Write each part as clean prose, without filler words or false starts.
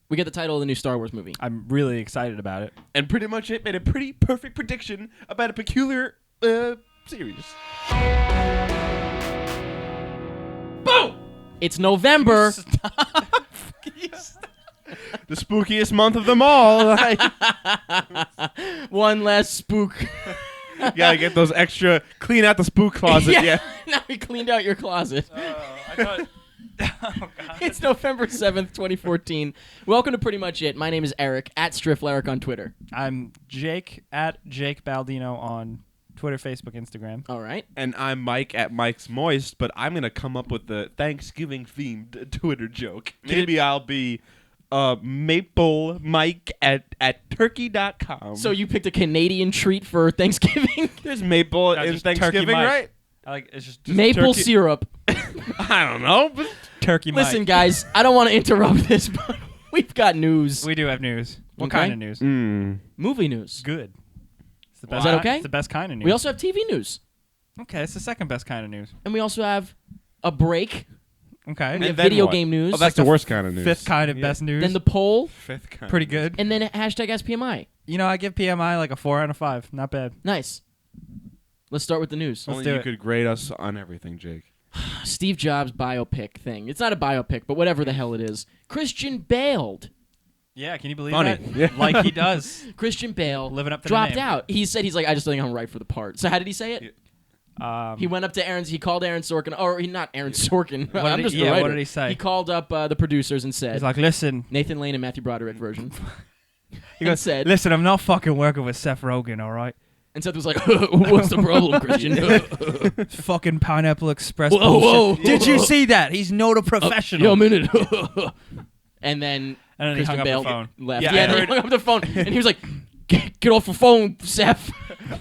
We get the title of the new Star Wars movie. I'm really excited about it. And pretty much it made a pretty perfect prediction about a peculiar series. Boom! It's November. The spookiest month of them all. One less spook. You gotta get those extra, clean out the spook closet. Yeah. Now we cleaned out your closet. I thought... Oh, God. It's November 7th, 2014. Welcome to Pretty Much It. My name is Eric, at Striffleric on Twitter. I'm Jake, at Jake Baldino on Twitter, Facebook, Instagram. All right. And I'm Mike at Mike's Moist, but I'm gonna come up with the Thanksgiving-themed Twitter joke. Maybe I'll be Maple Mike at turkey.com. So you picked a Canadian treat for Thanksgiving? There's maple in just Turkey Thanksgiving, Mike. right? I like it's just Maple turkey, syrup. I don't know, but Turkey Mike. Listen, guys, I don't want to interrupt this, but we've got news. We do have news. What Okay. kind of news? Movie news. Good. It's the Is that okay? It's the best kind of news. We also have TV news. Okay, it's the second best kind of news. And we also have a break. Okay. We have then video what? game news. Oh, that's the worst kind of news. Fifth kind of best news. Then the poll. Fifth kind. Pretty good. And then hashtag SPMI. You know, I give PMI like a 4 out of 5. Not bad. Nice. Let's start with the news. Only do you it. could grade us on everything, Jake. Steve Jobs biopic thing. It's not a biopic, but whatever the hell it is. Christian bailed. Yeah, can you believe Funny. that? Yeah. Like he does. Christian Bale Living up to the dropped name. out. He said I just think I'm right for the part. So how did he say it? He went up to he called Aaron Sorkin, or not Aaron Sorkin. What I'm did just he- the yeah, what writer. did he say? He called up the producers and said, He's like, listen. Nathan Lane and Matthew Broderick version. He goes, said- listen, I'm not fucking working with Seth Rogen, all right? And Seth was like, what's the problem, Christian? It's fucking Pineapple Express Whoa, bullshit. whoa, Did you whoa. see that? He's not a professional. Yo, a minute. And then And then he Christian hung up Bale the phone. left. Yeah, Yeah, I and then he heard- hung up the phone, and he was like, get off the phone, Seth.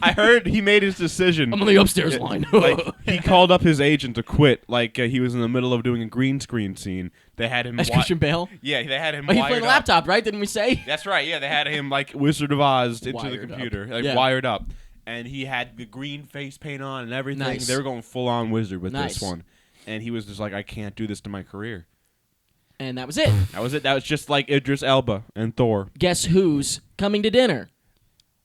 I heard he made his decision. I'm on the upstairs line. Like, he called up his agent to quit. Like he was in the middle of doing a green screen scene. They had him. That's Christian Bale. Yeah, they had him. Oh, he wired played the up. laptop, right? Didn't we say? That's right. Yeah, they had him like Wizard of Oz into Wired the up. computer, like Yeah. wired up, and he had the green face paint on and everything. Nice. They were going full on wizard with Nice. this one, and he was just like, I can't do this to my career. And that was it. That was it. That was just like Idris Elba and Thor. Guess who's coming to dinner?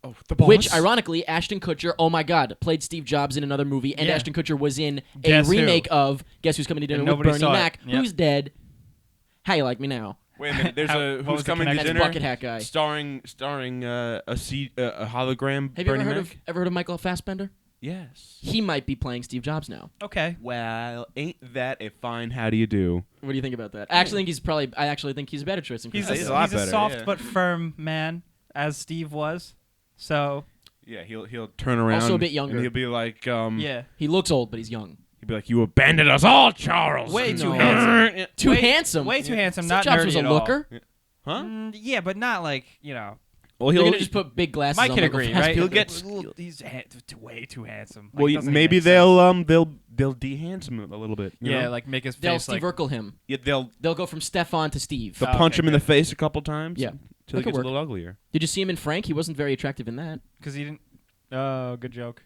Oh, the boss. Which, ironically, Ashton Kutcher, oh my God, played Steve Jobs in another movie, and Yeah. Ashton Kutcher was in Guess a who? remake of Guess Who's Coming to Dinner And with nobody Bernie saw it. Mac, Yep. who's dead. How you like me now? Wait a minute. There's How- a what Who's was the Coming to connection? That's Dinner Bucket Hat Guy. starring a hologram. Have you Bernie ever Mac? heard of Michael Fassbender? Yes. He might be playing Steve Jobs now. Okay. Well, ain't that a fine how do you do? What do you think about that? I actually think he's a better choice than He's, Chris a, He's Bale. a lot he's a better, soft yeah. but firm man, as Steve was. So, Yeah, he'll turn around. Also a bit younger. And he'll be like, yeah. He looks old, but he's young. he'll be like, you abandoned us all, Charles. Way too No. handsome. Too Way- handsome. Way too handsome. Steve Not Jobs nerdy was a at all. looker. Huh? Yeah, but not like, you know. Well, You're he'll gonna just put big glasses Mike on. can Michael agree, Fassbender. right? He'll get- He's way too handsome. Like, well, it doesn't even maybe make sense. they'll de-hands him a little bit. you Yeah, know? like make his They'll face Steve like. Urkel him. Yeah, they'll They'll go from Stefan to Steve. they'll punch okay, him in the good. face a couple times. Yeah. till That he could gets a work. little uglier. Did you see him in Frank? He wasn't very attractive in that. Because he didn't. Oh, good joke.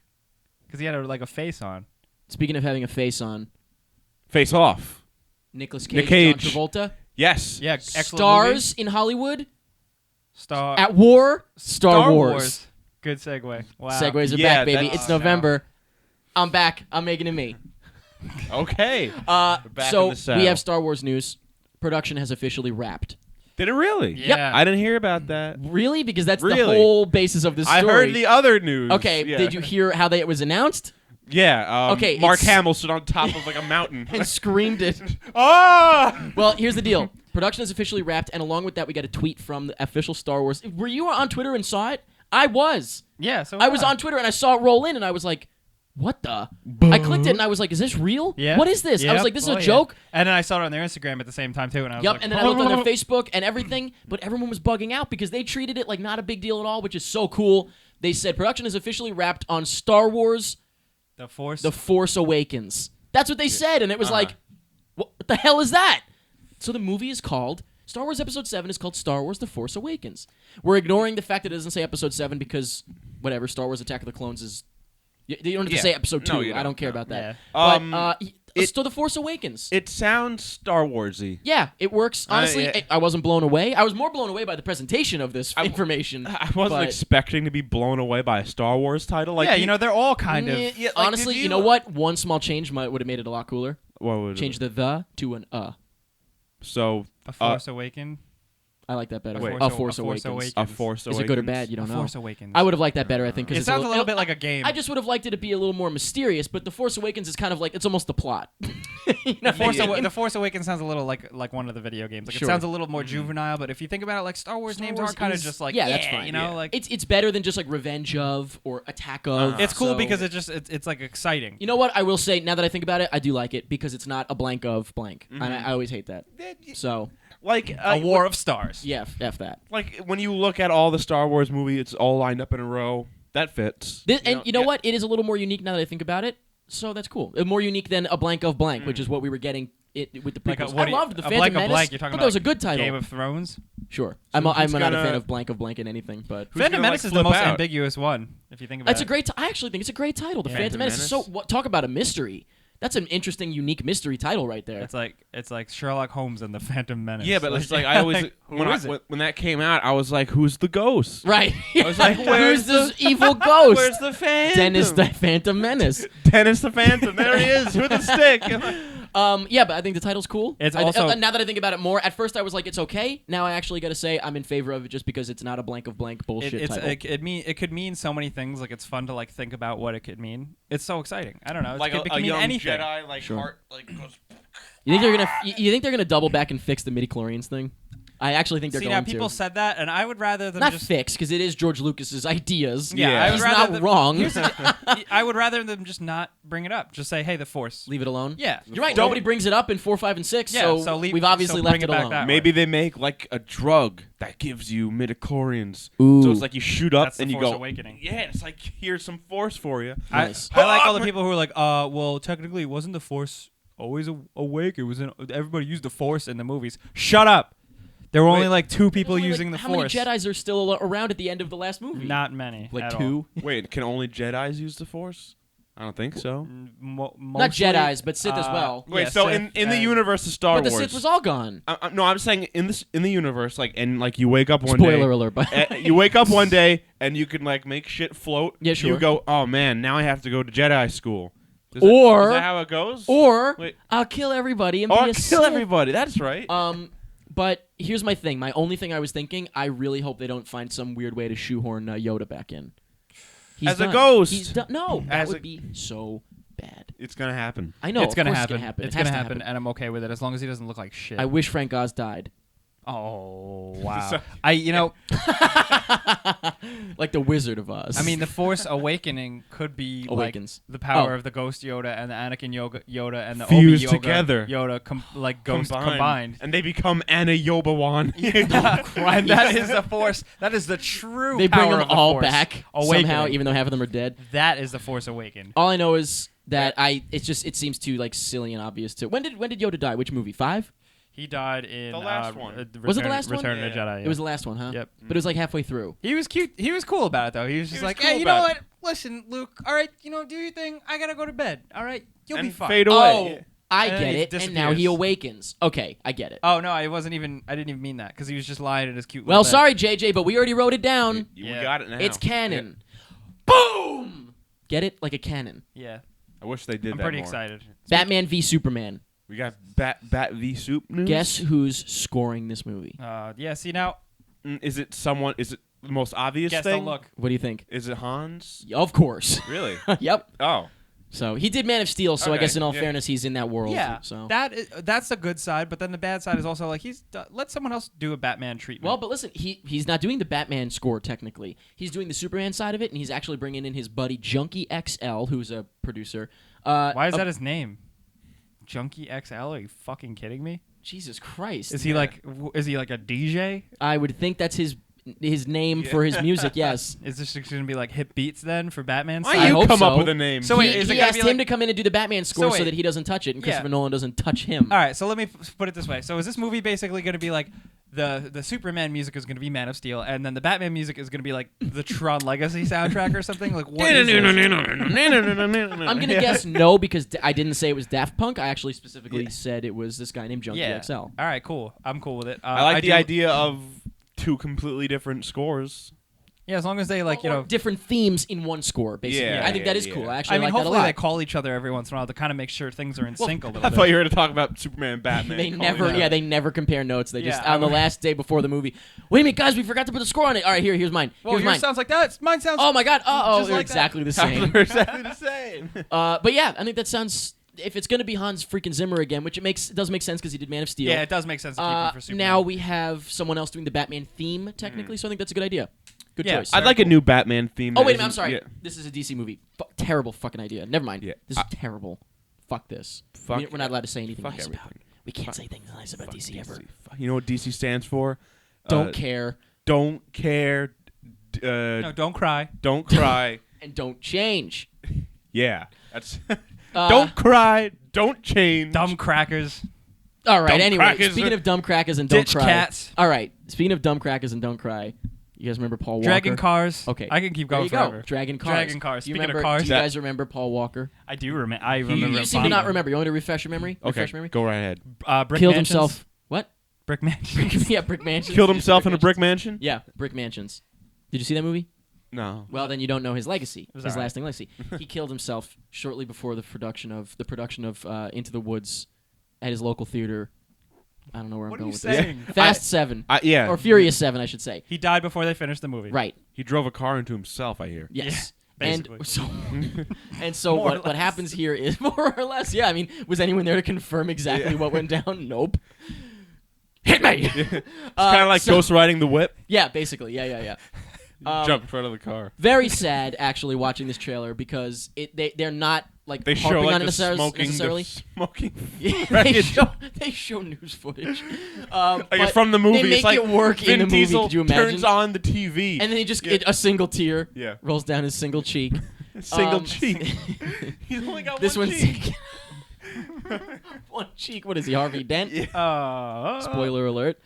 Because he had like a face on. Speaking of having a face on, Face off. Nicolas Cage, Nick Cage. John Travolta, Yes. Yeah, excellent stars in Hollywood movie. Star. at war. Star Wars. Good segue. Wow. Segues are Yeah, back, baby. that's- It's Oh, no. November. I'm back. I'm making it me. Okay. back So in the saddle. we have Star Wars news. Production has officially wrapped. Did it really? Yeah. I didn't hear about that. Really? Because that's the Really? whole basis of this I story. heard the other news. Okay, Yeah. did you hear how it was announced? Yeah. Okay, Mark it's- Hamill stood on top of like a mountain. And screamed it. Ah! Well, here's the deal. Production is officially wrapped, and along with that, we got a tweet from the official Star Wars. Were you on Twitter and saw it? I was. Yeah. So I was on Twitter and I saw it roll in, and I was like, "What the?" I clicked it and I was like, "Is this real? Yeah. What is this?" I was Yep. like, "This is Oh, a yeah. joke." And then I saw it on their Instagram at the same time too, and I was Yep. like, And then I looked on their Facebook and everything, but everyone was bugging out because they treated it like not a big deal at all, which is so cool. They said production is officially wrapped on Star Wars: The Force. The Force Awakens. That's what they said, and it was like, what the hell is that? So the movie is called Star Wars Episode 7 is called Star Wars: The Force Awakens. We're ignoring the fact that it doesn't say Episode 7 because whatever, Star Wars Attack of the Clones is. You don't have to Yeah. say Episode 2. No, you I don't don't. care No. about that. Yeah. But So The Force Awakens. It sounds Star Warsy. Yeah, it works. Honestly, yeah. I wasn't blown away. I was more blown away by the presentation of this information. I wasn't but- expecting to be blown away by a Star Wars title. Like, yeah, they're all kind of. Yeah, like, honestly, did you know what? One small change would have made it a lot cooler. What would Change the to an So A Force Awaken. I like that better. Wait. A Force Awakens. A Force Awakens. Is it good or bad? You don't A know. Force Awakens. I would have liked that better, I think. 'Cause It it's sounds a little bit like a game. I just would have liked it to be a little more mysterious, but The Force Awakens is kind of like, it's almost the plot. You know what I mean? The Force Awakens sounds a little like one of the video games. Like Sure. it sounds a little more juvenile, but if you think about it, like Star Wars names Wars are kind of is- just like yeah, that's fine. You know, Yeah. like It's better than just like Revenge of or Attack of. it's cool so- because it's like exciting. You know what? I will say, now that I think about it, I do like it because it's not a blank of blank. And I always hate that. So, like A War of Stars. yeah, F that. Like when you look at all the Star Wars movies, it's all lined up in a row. That fits. And you know what? It is a little more unique now that I think about it. So that's cool. More unique than a blank of blank, which is what we were getting with the Like prequels. what I do you- loved the a Phantom blank of Menace, blank, you're talking but about that was a good title. Game of Thrones. Sure. So I'm not who's a gonna- fan of blank in anything, but Who's Phantom gonna, Menace like, is the flip most out? ambiguous one, if you think about that's it. a great. I actually think it's a great title. The Yeah. Phantom Menace is so. Menace? Talk about a mystery. That's an interesting, unique mystery title right there. It's like Sherlock Holmes and the Phantom Menace. Yeah, but it's like I always who when, is it? when that came out, I was like, "Who's the ghost?" Right. I was like, Who's "Where's this evil ghost? Where's the Phantom?" Dennis the Phantom Menace. Dennis the Phantom. There he is with the stick. Yeah, but I think the title's cool. It's also- now that I think about it more. At first, I was like, it's okay. Now I actually got to say I'm in favor of it just because it's not a blank of blank bullshit title. It could mean so many things. Like it's fun to like think about what it could mean. It's so exciting. I don't know. Like it a could mean young anything. Jedi, like Sure. heart, like goes. You think they're gonna? You think they're gonna double back and fix the midichlorians thing? I actually think they're See going now, people to. said that, and I would rather them Not just fix because it is George Lucas's ideas. Yeah, Yeah. I would He's rather not them- wrong. I would rather them just not bring it up. Just say, "Hey, the Force." Leave it alone. Yeah, You're right. Don't- Nobody brings it up in 4, 5, and 6. Yeah, so, so we've obviously so left bring it it back alone. that way. Maybe they make like a drug that gives you midichlorians. Ooh. So it's like you shoot up That's the and you Force go. Awakening. Yeah, it's like here's some force for you. Nice. I like all the people who are like, well, technically, wasn't the Force always awake? It was everybody used the Force in the movies. Shut up. There were only Wait. like 2 people There's only, using like, the how Force. many Jedis are still around at the end of the last movie? Not many. like at 2. Wait, can only Jedi's use the force? I don't think so. all. Not Mostly, Jedis, but Sith as well. Wait, yeah, so Sith in the and- universe of Star But the Wars, Sith was all gone. no, I'm saying in the universe, like and like you wake up one Spoiler day, alert. But you wake up one day and you can like make shit float. Yeah, sure. You go, oh man, now I have to go to Jedi school. Is Or- that how it goes? or Wait. I'll kill everybody and Or be a kill Sith. everybody. That's right. But here's my thing. My only thing I was thinking, I really hope they don't find some weird way to shoehorn Yoda back in. He's As a done. ghost. He's done. No, that As would a- be so bad. It's gonna happen. I know. It's of gonna course happen. It's gonna happen. It's It has gonna to happen, and I'm okay with it as long as he doesn't look like shit. I wish Frank Oz died. Oh wow! So- Like the Wizard of Oz. I mean, the Force Awakening could be Awakens. like the power Oh. of the Ghost Yoda and the Anakin Yoda and the Fused Obi together. Yoda like ghost combined. and they become Anna Yobawan. And that is the Force. That is the true. they bring power them of the all Force back Awakening. somehow, even though half of them are dead. That is the Force Awakened. All I know is that it seems too like silly and obvious to. When did Yoda die? Which movie? 5? He died in The last one. Was it the last one? Return of the Yeah. Jedi. It was the last one, huh? Yep. But it was like halfway through. He was cute. He was cool about it though. He was just was like, cool hey, you know about what? Listen, Luke. All right, do your thing. I gotta go to bed. All right, you'll be and fine. fade Oh, away. I And get he it. And now he disappears. awakens. Okay, I get it. Oh no, I didn't even mean that because he was just lying in his cute. Well, little bed. sorry, JJ, but we already wrote it down. You Yeah. got it now. It's canon. Boom! Get it? Like a cannon. Yeah, I wish they did I'm that pretty more. excited. Batman v Superman. We got Bat v Soup news. Guess who's scoring this movie? Yeah. See now, Is it someone? Is it the most obvious guess thing? don't look. What do you think? Is it Hans? Of course. Really? Yep. Oh. So he did Man of Steel, so I Okay, guess in all yeah. fairness, he's in that world. Yeah, So. that's the good side, but then the bad side is also like let someone else do a Batman treatment. Well, but listen, he's not doing the Batman score technically. He's doing the Superman side of it, and he's actually bringing in his buddy Junkie XL, who's a producer. why is that his name? Junkie XL? Are you fucking kidding me? Jesus Christ! Is he like a DJ? I would think that's his his name for his music. Yes. Is this just gonna be like hit beats then for Batman? Why I you hope come up so. with a name? So wait, he is it he gonna asked be him like- to come in and do the Batman score so wait. that he doesn't touch it, and Yeah. Christopher Nolan doesn't touch him. All right, so let me put it this way. So is this movie basically going to be like the Superman music is going to be Man of Steel, and then the Batman music is going to be like the Tron Legacy soundtrack or something? Like what is this? I'm gonna guess no because I didn't say it was Daft Punk. I actually specifically said it was this guy named Junkie Yeah. XL. All right, cool. I'm cool with it. I like the do- idea of two completely different scores. Yeah, as long as they like, you Or know. different themes in one score. Basically, Yeah, I think that is yeah, cool. yeah. Actually, I mean, like that a hopefully lot. they call each other every once in a while to kind of make sure things are in sync a little I bit. thought you were going to talk about Superman and Batman. They Oh, never, they never compare notes. They just Yeah, on the last day before the movie. Wait a minute, guys, we forgot to put the score on it. All right, here's mine. Well, Here's yours mine. sounds like that. Mine sounds. Oh my God! Just They're like that. exactly the same. They're exactly the same. But yeah, I think that sounds. If it's gonna be Hans freaking Zimmer again, which it does make sense because he did Man of Steel. Yeah, it does make sense to keep it for Superman. now we have someone else doing the Batman theme technically, so I think that's a good idea. Good Yeah, choice. I'd like a new Batman theme. Oh that wait a minute, I'm isn't- sorry. yeah. This is a DC movie. Terrible fucking idea. Never mind. Yeah. This is terrible. Fuck this. Fuck We're not allowed to say anything fuck nice about everything. it. We can't Fuck- say things nice about Fuck DC ever. You know what DC stands for? Don't care Don't care. no, don't cry. Don't cry. and don't change. Yeah, that's. Uh, don't cry. Don't change. Dumb crackers. All right. Dumb Anyway, crackers. speaking of dumb crackers and don't Ditch cry. cats. All right. Speaking of dumb crackers and don't cry. You guys remember Paul Walker? Dragon cars. Okay. I can keep There going you go. forever. Dragon cars. Dragon cars. Do you Speaking of remember, cars. do you guys remember Paul Walker? I do remember. I remember. You him seem to not fondly. remember. You want me to refresh your memory? Okay, Refresh your memory. go right ahead. Brick Killed mansions? himself. What? Brick mansions. Yeah, brick mansions. Killed himself in a brick mansion? Yeah, brick mansions. Did you see that movie? No. Well, then you don't know his legacy, was his alright. lasting legacy. He killed himself shortly before the production of Into the Woods at his local theater. I don't know where What I'm are going you with saying? this. Fast 7 Yeah. or Furious 7, I should say. He died before they finished the movie. Right. He drove a car into himself, I hear. Yes. Yeah, and basically. so, More or what less. happens here is more or less. Yeah, I mean, was anyone there to confirm exactly what went down? Nope. Hit me. It's kind of like so- Ghost riding the whip. Yeah, basically. Yeah. Jump in front of the car. Very sad, actually, watching this trailer because they're not like They show harping like on the it smoking, necessarily. the smoking. Yeah, wreckage. they show news footage. Like but it's from the movie. They make it's like it work Vin in the movie. Diesel Could you imagine? turns on the TV. And then he just Yeah. a single tear Yeah. rolls down his single cheek. Single cheek. He's only got This one one's cheek. one cheek. What is he, Harvey Dent? Yeah. Spoiler alert.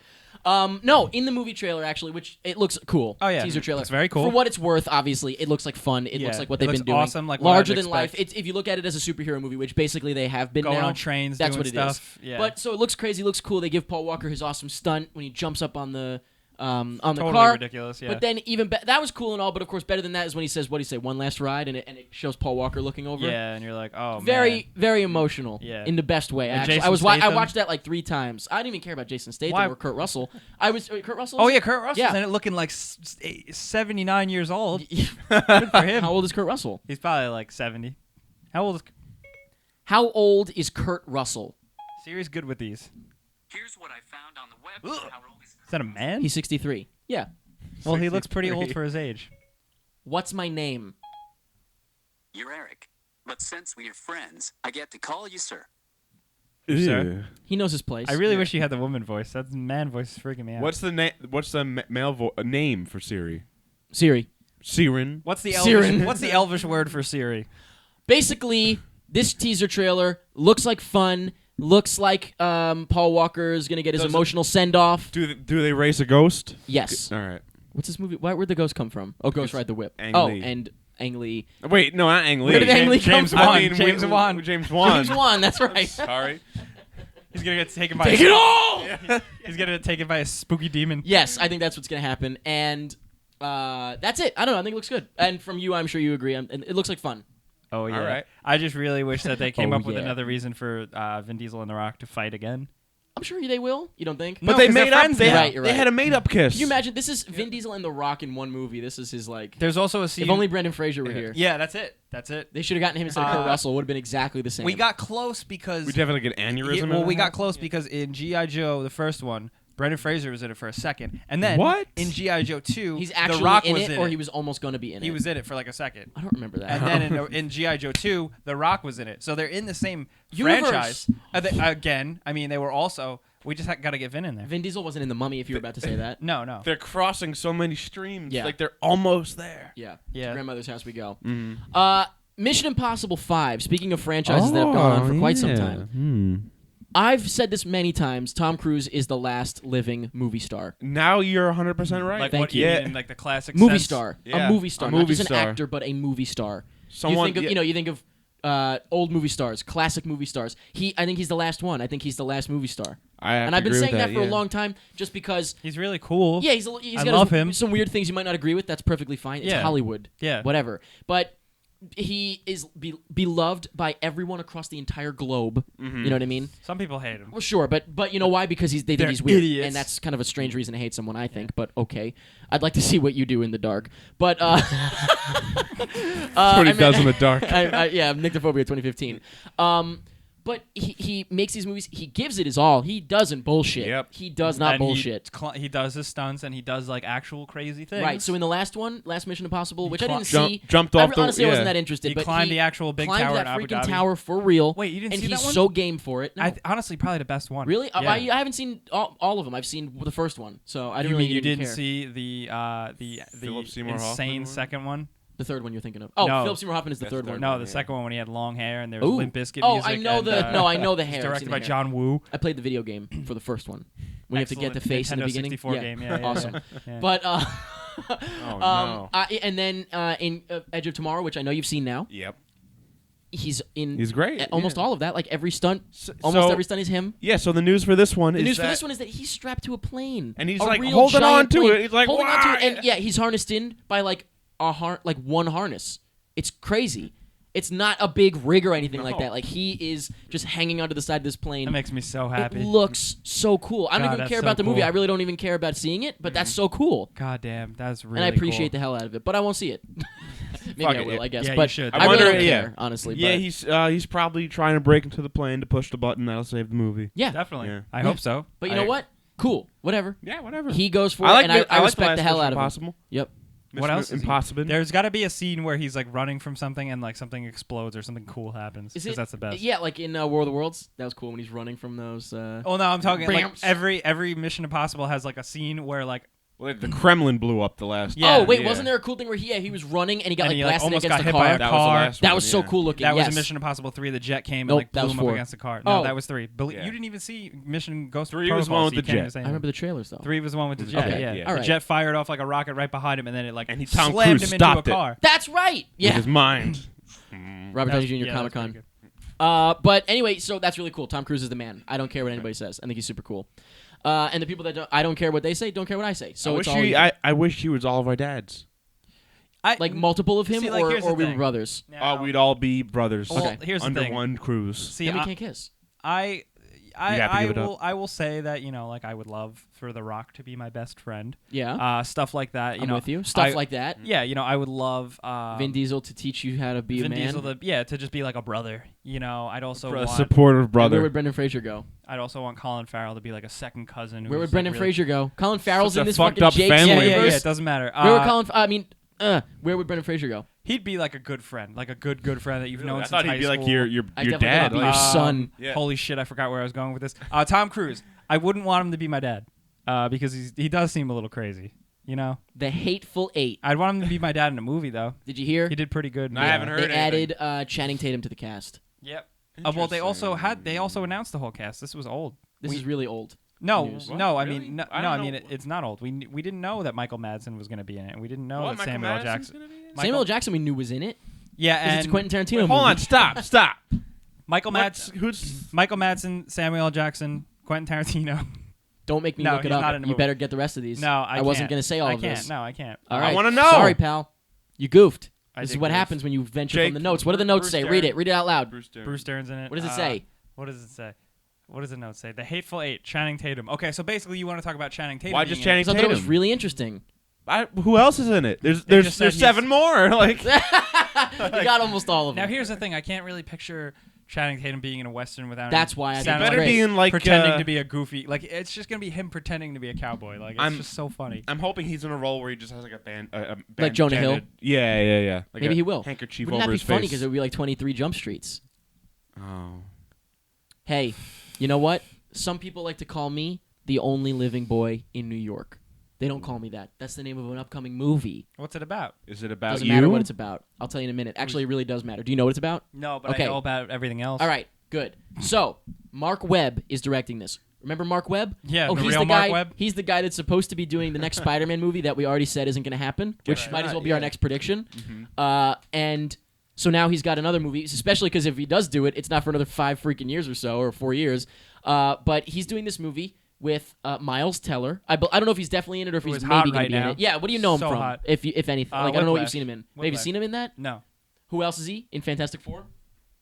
No, in the movie trailer actually, which it looks cool. Oh, yeah. Teaser trailer. It's very cool. For what it's worth, obviously, it looks like fun. It looks Yeah. like what It they've looks been doing. awesome, like what larger I'd than life. expect. If you look at it as a superhero movie, which basically they have been Going now. on trains, That's doing what it is. stuff. Yeah. But so it looks crazy, looks cool. They give Paul Walker his awesome stunt when he jumps up on the totally car. ridiculous. Yeah. But then that was cool and all. But of course, better than that is when he says, "What do you say? One last ride," and it shows Paul Walker looking over. yeah, and you're like, oh, Very, very emotional. Yeah. In the best way. And Actually, Jason I Statham? watched that like 3 times. I didn't even care about Jason Statham Why? or Kurt Russell. Kurt Russell. Oh yeah, Kurt Russell's Yeah. in it, looking like 79 years old. Good for him. How old is Kurt Russell? He's probably like 70. How old is How old is Kurt Russell? Siri's good with these? Here's what I found on the web. How old is Is that a man? He's 63. Yeah. Well, he looks pretty 63. old for his age. What's my name? You're Eric. But since we're friends, I get to call you sir. Sir? He knows his place. I really wish you had the woman voice. That man voice is freaking me out. What's the name? What's the male name for Siri? Siri. Siren. What's the Siren. Elvish, what's the Elvish word for Siri? Basically, this teaser trailer looks like fun. Looks like Paul Walker is gonna get his Does it- emotional send off. Do they race a ghost? Yes. All right. What's this movie? Where'd the ghost come from? Oh, Ghost It's Ride the Whip. Ang Oh, Lee. and Ang Lee. Wait, no, not Ang Lee. Where did Ang Lee come James from? Wan. I mean, James Wan. James Wan. James Wan. That's right. Sorry. He's gonna get taken by. Take it all. He's gonna get taken by a spooky demon. Yes, I think that's what's gonna happen, and that's it. I don't know. I think it looks good, and from you, I'm sure you agree. And it looks like fun. Oh yeah. All right. I just really wish that they came Oh, up with yeah. another reason for Vin Diesel and The Rock to fight again. I'm sure they will. You don't think? But No, they 'cause they're made up. friends They, now. Right, you're they right. had a made-up kiss. Can you imagine? This is Vin Diesel and The Rock in one movie. This is his like. There's also a scene. If only Brendan Fraser were here. Yeah, that's it. That's it. They should have gotten him instead of Kurt Russell. Would have been exactly the same. We got close because We definitely get aneurysm. well, in we that? got close because in G.I. Joe, the first one, Brendan Fraser was in it for a second, and then What? in G.I. Joe 2, He's The actually Rock in was it, in or it. he was almost going to be in it. He was in it for like a second. I don't remember that. And then in G.I. Joe 2, The Rock was in it. So they're in the same Universe. franchise. Again, I mean, they were also... We just got to get Vin in there. Vin Diesel wasn't in The Mummy, if you were about to say that. No. They're crossing so many streams. Yeah. Like they're almost there. Yeah. Yeah. To grandmother's house we go. Mm-hmm. Mission Impossible 5, speaking of franchises that have gone on for quite some time. I've said this many times. Tom Cruise is the last living movie star. Now you're 100% right. Like Thank what you. you mean in like the classic Movie sense? star. Yeah, A movie star. a Not movie just star. an actor, but a movie star. Someone- you think of, yeah. you think of old movie stars, classic movie stars. I think he's the last one. I think he's the last movie star. And I've been saying that for a long time just because He's really cool. yeah, he's I got love him. some weird things you might not agree with. That's perfectly fine. It's Yeah. Hollywood. Yeah. Whatever. But he is beloved by everyone across the entire globe. Mm-hmm. You know what I mean? Some people hate him. Well, sure, but you know why? Because they think They're he's weird, idiots. and that's kind of a strange reason to hate someone. I think, but okay. I'd like to see what you do in the dark. But That's what he does in the dark. yeah, Nyctophobia 2015. But he makes these movies. He gives it his all. He doesn't bullshit. Yep. He does not And bullshit. He does his stunts and he does like actual crazy things. Right. So in the last Mission Impossible, which I didn't Jump- see, jumped off the- honestly, I wasn't yeah. that interested. He but climbed the actual big climbed tower that in Abu freaking Dhabi. tower for real. Wait, you didn't and see that he's one? so game for it. No. Honestly, probably the best one. Really? Yeah. I haven't seen all of them. I've seen the first one, so I You didn't mean really you even didn't care. see the Philip Seymour Hoffman insane one? second one? The third one you're thinking of. Oh, No. Philip Seymour Hoffman is the That's third the one. third No, one, the yeah. second one when he had long hair and there was Ooh. Limp Bizkit Oh, music. I know and, I know the it's hair. I've directed seen by the hair. John Woo. I played the video game for the first one. When you have to get the Excellent face in the Nintendo beginning. 64 game. Yeah, awesome. yeah. But Oh, no. and then in Edge of Tomorrow, which I know you've seen now, Yep. he's in. He's great, Almost yeah. all of that, like every stunt, So- almost so- every stunt is him. Yeah, so the news for this one The is news for that this one is that he's strapped to a plane, And he's, a like, real holding giant on to plane, it. He's like, holding on to it, "Why?" and yeah, he's harnessed in by like one harness. It's crazy. It's not a big rig or anything like No. that. Like he is just hanging onto the side of this plane. That makes me so happy. It looks so cool. I don't God, even that's care so about the movie. cool. I really don't even care about seeing it, but that's so cool. God damn, that's really And I appreciate cool. the hell out of it, but I won't see it. Maybe Fuck I it, will, I guess. yeah, you but should. I I really wonder- don't yeah. care, honestly. Yeah, but, he's probably trying to break into the plane to push the button that'll save the movie. yeah. Definitely. Yeah. I hope so. But you know what? Cool. Whatever. Yeah, whatever. He goes for I like it, and it. I like respect the hell Mission out of him. Impossible. Yep. What else is he- Impossible. There's got to be a scene where he's like running from something and like something explodes or something cool happens. Is Because it? that's the best. Yeah, like in War of the Worlds. That was cool when he's running from those. Oh no, I'm talking like Bamps. every Mission Impossible has like a scene where like Well, the Kremlin blew up the last. Yeah. oh wait, yeah. wasn't there a cool thing where he was running and he got And like he, like, blasted almost against got the hit car? by a That was the car. last That one, was so yeah. cool looking. that yes. was in Mission Impossible 3. The jet came Nope, and like that blew was him up 4. against the car. No, Oh. that was 3. Yeah. You didn't even see Mission Ghost 3 was the one Protocol, with so you the can't jet. even say I anything. remember the trailers though. 3 was the one with the Okay, jet. yeah. Yeah, All the right. jet fired off like a rocket right behind him, and then it like And Tom slammed Cruise him into a stopped it. car. That's right. With Yeah. his mind. Robert Downey Jr. Yeah, Comic that's Con. pretty good. But anyway, so that's really cool. Tom Cruise is the man. I don't care what anybody says. I think he's super cool. And the people that I don't care what they say, don't care what I say. So I it's wish all he, even. I wish he was all of our dads. Like multiple of him, See, like, here's or the we were thing. brothers. Now, We'd all be brothers. Well, Okay. here's the under thing. one cruise. See, Then we I, can't kiss. I have to I give it up. will I will say that, you know, like I would love for The Rock to be my best friend. Yeah. Stuff like that. You I'm know, with you. Stuff I- like that. Yeah, you know, I would love Vin Diesel to teach you how to be Vin a man. Diesel to just be like a brother. You know, I'd also A want supportive And Where brother. would Brendan Fraser go? I'd also want Colin Farrell to be like a second cousin. Where would who's, like, Brendan really- Fraser go? Colin Farrell's Such in a this fucked fucking up Jake's family. Yeah, universe. it doesn't matter. Where would Colin? Where would Brendan Fraser go? He'd be like a good friend, like a good friend that you've known I since thought high he'd be like school. your I your definitely dad. thought he'd be like- your son. Yeah. Holy shit, I forgot where I was going with this. Tom Cruise. I wouldn't want him to be my dad because he does seem a little crazy. You know, The Hateful Eight. I'd want him to be my dad in a movie though. Did you hear? He did pretty good. No, I haven't heard They anything. added Channing Tatum to the cast. Yep. Well, they also announced the whole cast. This was old. This is really old. No, news. no. I Really? mean, no. I no, don't I mean, know. it's not old. We didn't know that Michael Madsen was going to be in it, and we didn't know What, that Michael Samuel Madison's Jackson. gonna be in it? Michael- Samuel Jackson we knew was in it. Yeah, 'Cause and it's a Quentin Tarantino Wait, hold movie. on, stop. Michael What's- Madsen, Who's Michael Madsen, Samuel Jackson, Quentin Tarantino. Don't make me No, look it he's up. not in the You movie. better get the rest of these. No, I wasn't can't. going to say all I of can't. this. No, I can't. All right. wanna know. Sorry, pal. You goofed. I This is did what goof. happens when you venture Jake, from the notes. What do the notes Bruce say? Dern. Read it. Read it out loud. Bruce Dern. Bruce Dern's in it. What does it say? What does it say? What does the note say? The Hateful Eight, Channing Tatum. Okay, so basically you want to talk about Channing Tatum. Why being just in Channing it. So I thought it was Tatum. really interesting. Who else is in it? There's just said there's he's- 7 more. Like You got almost all of them. Now here's the thing: I can't really picture Channing Tatum being in a western without. That's why I think sounding it's better great. be in like pretending to be a goofy. Like it's just gonna be him pretending to be a cowboy. Like it's just so funny. I'm hoping he's in a role where he just has like a band, Like Jonah Hill? Yeah. Like Maybe a he will. handkerchief Wouldn't that over be his funny? face. Because it would be like 23 Jump Streets. Oh. Hey, you know what? Some people like to call me the only living boy in New York. They don't call me that. That's the name of an upcoming movie. What's it about? Is it about Doesn't you? matter what it's about. I'll tell you in a minute. Actually, it really does matter. Do you know what it's about? No, but Okay. I know about everything else. All right, good. So, Mark Webb is directing this. Remember Mark Webb? Yeah, oh, the he's real the Mark guy. Webb? He's the guy that's supposed to be doing the next Spider-Man movie that we already said isn't going to happen, which Right. might as well be our Yeah. next prediction. Mm-hmm. And so now he's got another movie, especially because if he does do it, it's not for another 5 freaking years or so, or 4 years. But he's doing this movie with Miles Teller. I don't know if he's definitely in it or if Who he's is maybe hot going to right be in now. it. Yeah, what do you know him So from? hot. If anything, like I don't know what you've Whiplash. seen him in. Have you Whiplash. seen him in that? No, Who else is he in Fantastic Four?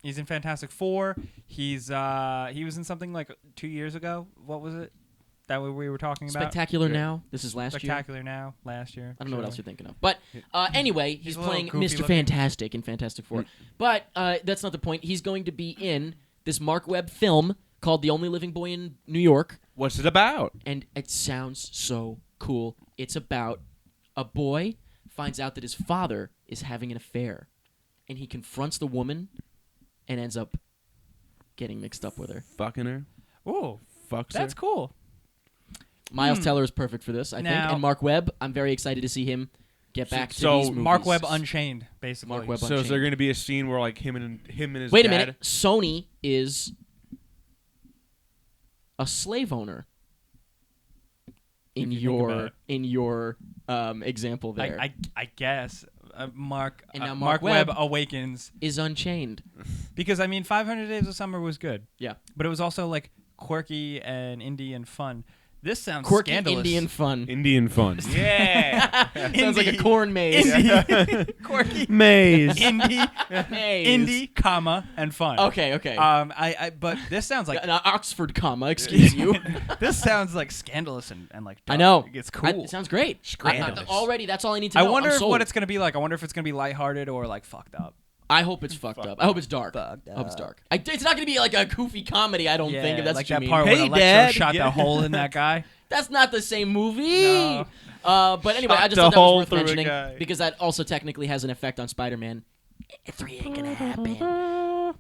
he's in Fantastic Four. He was in something like 2 years ago. What was it that we were talking about? Spectacular Yeah. Now. This is last year. Spectacular Now. Last year. I don't know what Sure. else you're thinking of. But anyway, he's a little playing goofy Mr. looking. Fantastic in Fantastic Four. But that's not the point. He's going to be in this Mark Webb film called The Only Living Boy in New York. What's it about? And it sounds so cool. It's about a boy finds out that his father is having an affair. And he confronts the woman and ends up getting mixed up with her. Fucking her. Ooh, Fucks that's her. cool. Miles Teller is perfect for this, I think. Now- And Mark Webb, I'm very excited to see him get back to So these movies. Mark Webb Unchained, basically. Mark Webb So is there Unchained. going to be a scene where like him and his Wait a dad? minute. Sony is a slave owner in If you think about your it. example there. I guess Mark And now Mark Mark Webb Webb- awakens is Unchained. because I mean 500 Days of Summer was good, Yeah. but it was also like quirky and indie and fun. This sounds Quirky scandalous. Indian fun. Indian fun. Yeah. Sounds like a Indie. corn maze. Quirky, Maze. indie, Maze. indie, comma, and fun. Okay, okay. But this sounds like An Oxford comma, excuse you. this sounds like scandalous and like I dark. know. It's cool. It sounds great. Scandalous. Already, that's all I need to I know. wonder I'm if sold. what it's gonna be like. I wonder if it's gonna be lighthearted or like fucked up. I hope it's fucked up. I hope it's dark. I hope it's dark. It's not going to be like a goofy comedy, I don't think, if that's like what you that mean. part Hey, where Electro Dad. shot Yeah. the hole in that guy. That's not the same movie. No. But anyway, I Shot just the thought that hole was worth through a mentioning guy. because that also technically has an effect on Spider-Man. 3 ain't gonna happen.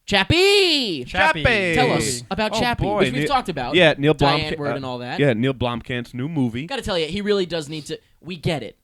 Chappie! Chappie. Tell us about Oh, Chappie, boy. which we've Neil- talked about. Yeah, Neil Diane Blomkamp. Word and all that. Yeah, Neil Blomkamp's new movie. Gotta tell you, he really does need to. We get it.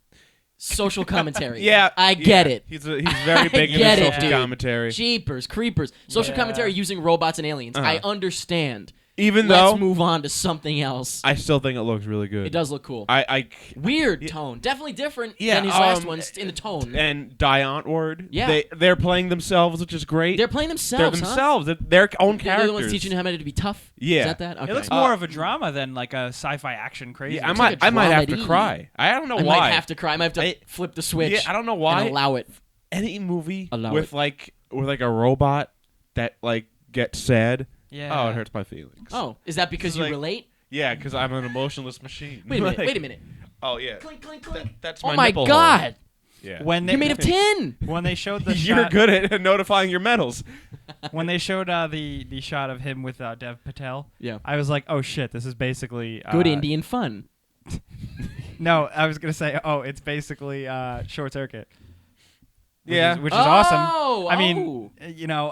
Social commentary. Yeah, I get it. He's very big into get it, social dude. commentary. Jeepers, creepers. Social Yeah. commentary using robots and aliens. I understand. Even Let's though move on to something else. I still think it looks really good. It does look cool. I Weird tone. Definitely different Yeah, than his last um, ones in the tone. and Diane Word. Yeah. they're playing themselves, which is great. They're playing themselves, They're huh? themselves. They're their own They're characters. the ones teaching him how to be tough? Yeah. Is that? Okay. It looks more of a drama than like a sci-fi action crazy. Yeah, Looks like a I might have to dramedy. cry. I don't know I why. might have to cry. I might have to I- flip the switch. Yeah, I don't know why. And allow it. Any movie Allow with a robot that like gets sad. Yeah. Oh, it hurts my feelings. Oh, is that because It's you like- relate? Yeah, because I'm an emotionless machine. Wait a minute. Like- Wait a minute. Oh yeah. Clink, clink, clink. That's Oh my my nipple God. hole. Yeah. When they You're made of tin. when they showed the You're shot, good at notifying your metals. when they showed the shot of him with Dev Patel. Yeah. I was like, oh shit, this is basically Good Indian fun. No, I was gonna say, oh, it's basically Short Circuit. Yeah. which is awesome. Oh, I mean, you know,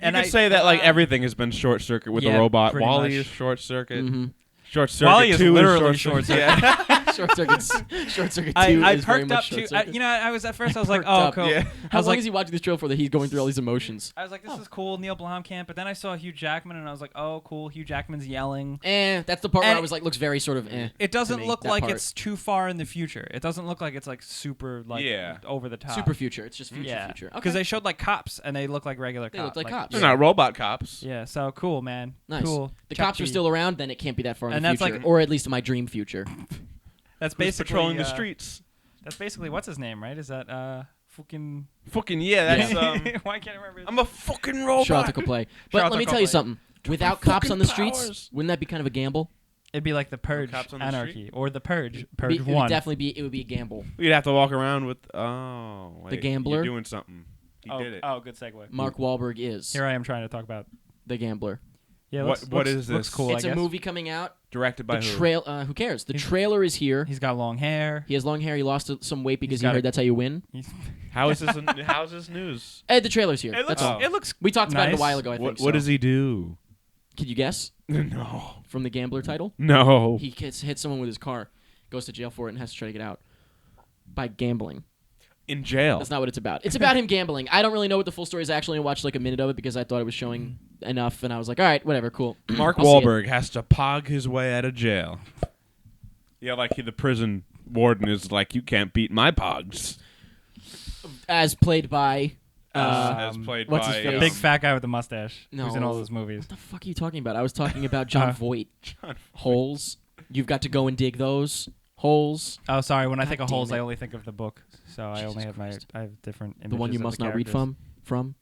You could say that like everything has been short circuit with Yeah, the robot. pretty Wally much. is short circuit. Mhm. Short circuit. Wally is 2 literally short Short circuit. Yeah. Short Circuit's Short Circuit 2 I is very perked much up Short to, Circuit. you know, I was at first I was like, Perked oh, up. cool. Yeah. How was long like- is he watching this trailer for that he's going through all these emotions? I was like, this is cool, Neil Blomkamp. But then I saw Hugh Jackman, and I was like, oh, cool, Hugh Jackman's yelling. That's the part where And I was like, looks very sort of It doesn't to me, look that like part. it's too far in the future. It doesn't look like it's like super like Yeah. over the top. super future. It's just future yeah. future. Because Okay. they showed like cops, and they look like regular They cops. look like cops. They're not robot cops. Yeah, so cool, man. Nice. Cool. The cops are Chappie. still around, then it can't be that far in And the that's future, like- or at least in my dream future. That's Who's basically patrolling the streets. That's basically what's his name, right? Is that fucking? Fucking yeah, that's Why can't I remember? His I'm a fucking robot. Charlotte could play. But Charlotte let me could tell you play. something. Without cops fucking on the streets, powers. wouldn't that be kind of a gamble? It'd be like the Purge, cops on the Anarchy, street? or the Purge, It Purge would One. definitely be. It would be a gamble. You'd have to walk around with wait, Gambler? You're doing something. He did it. Oh, good segue. Mark Wahlberg is Here I am trying to talk about. the gambler. Yeah, What is looks this? cool. It's I a guess. movie coming out. Directed by The who? who cares? The trailer is here. He's got long hair. He has long hair. He lost some weight because he got heard a- that's how you win. He's, How's this news? The trailer's here. it looks. That's all. It looks. We talked about it a nice. while ago. I think. What does he do? Can you guess No. from the gambler title? No. He hits someone with his car, goes to jail for it, and has to try to get out by gambling. In jail. That's not what it's about. It's about him gambling. I don't really know what the full story is. Actually, I watched like a minute of it because I thought it was showing enough, and I was like, all right, whatever, cool. Mark I'll see it. Wahlberg has to pog his way out of jail. Yeah, like the prison warden is like, you can't beat my pogs. As played by. As played what's by his face? Big fat guy with the mustache. No. Who's in all those movies. What the fuck are you talking about? I was talking about John Voight. Holes. You've got to go and dig those holes. Oh, sorry. When I God think of damn holes, it. I only think of the book. So I Jesus only have Christ. I have different images. The one you of must the not read characters. from.